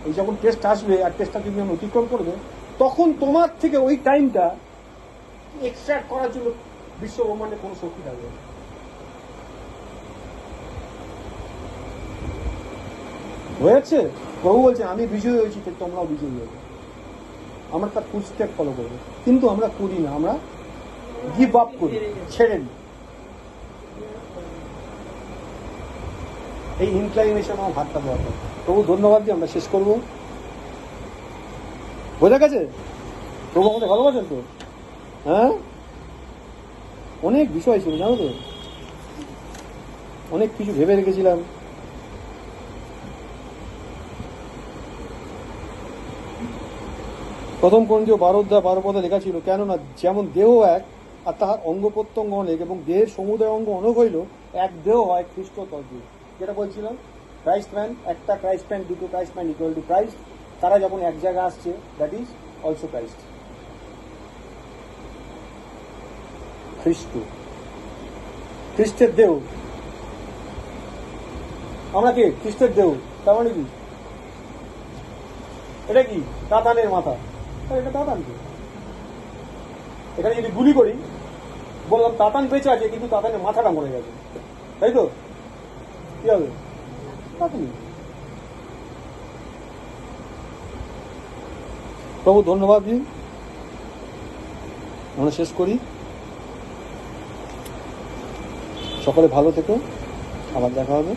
Speaker 1: এই যখন টেস্ট আসবে আর টেস্টটা যদি আমি অতিক্রম করবে, তখন তোমার থেকে ওই টাইমটা এক্সট্রাক্ট করার জন্য বিশ্ব ব্রহ্মাণ্ডে কোনো শক্তি থাকবে না। হয়েছে, প্রভু বলছে আমি বিজয়ী হয়েছি, তোমরাও বিজয়ী হবে। আমরা তার ফুটস্টেপ ফলো করবো, কিন্তু আমরা করি না, আমরা গিভ আপ করি, ছেড়ে নিই। এই ইনক্লাইনেশন আমার ভাতটা দরকার। প্রভু ধন্যবাদ দিয়ে আমরা শেষ করবো। বোঝা গেছে? প্রভু আমাদের ভালোবাসেন তো? হ্যাঁ, অনেক বিষয় ছিল জানো তো, অনেক কিছু ভেবে রেখেছিলাম। প্রথম পঞ্জীয় 12 পদে লেখা ছিল, কেননা যেমন দেহ এক আর তাহার অঙ্গ প্রত্যঙ্গ অনেক, এবং দেহের সমুদয় অঙ্গ অনেক হইল এক দেহ হয় খ্রিস্ট তদ্রূপ। যেটা বলছিলাম, ক্রাইস্ট ম্যান, একটা ক্রাইস্ট ম্যান, দুটো Christ man equal to Christ. তারা যখন এক জায়গায় আসছে, দ্যাট ইজ অলসো ক্রাইস্ট। খ্রিস্টের দেহ, আমরা কে? খ্রিস্টের দেহ। তার মানে কি? এটা কি? তাতানের মাথা। এটা তাতান কি? এখানে যদি গুলি করি, বললাম তাতান বেঁচে আছে, কিন্তু তাতানের মাথাটা মরে গেছে, তাই তো? কি হবে? প্রভু ধন্যবাদ দিন, আমরা শেষ করি। সকলে ভালো থেকো, আবার দেখা হবে।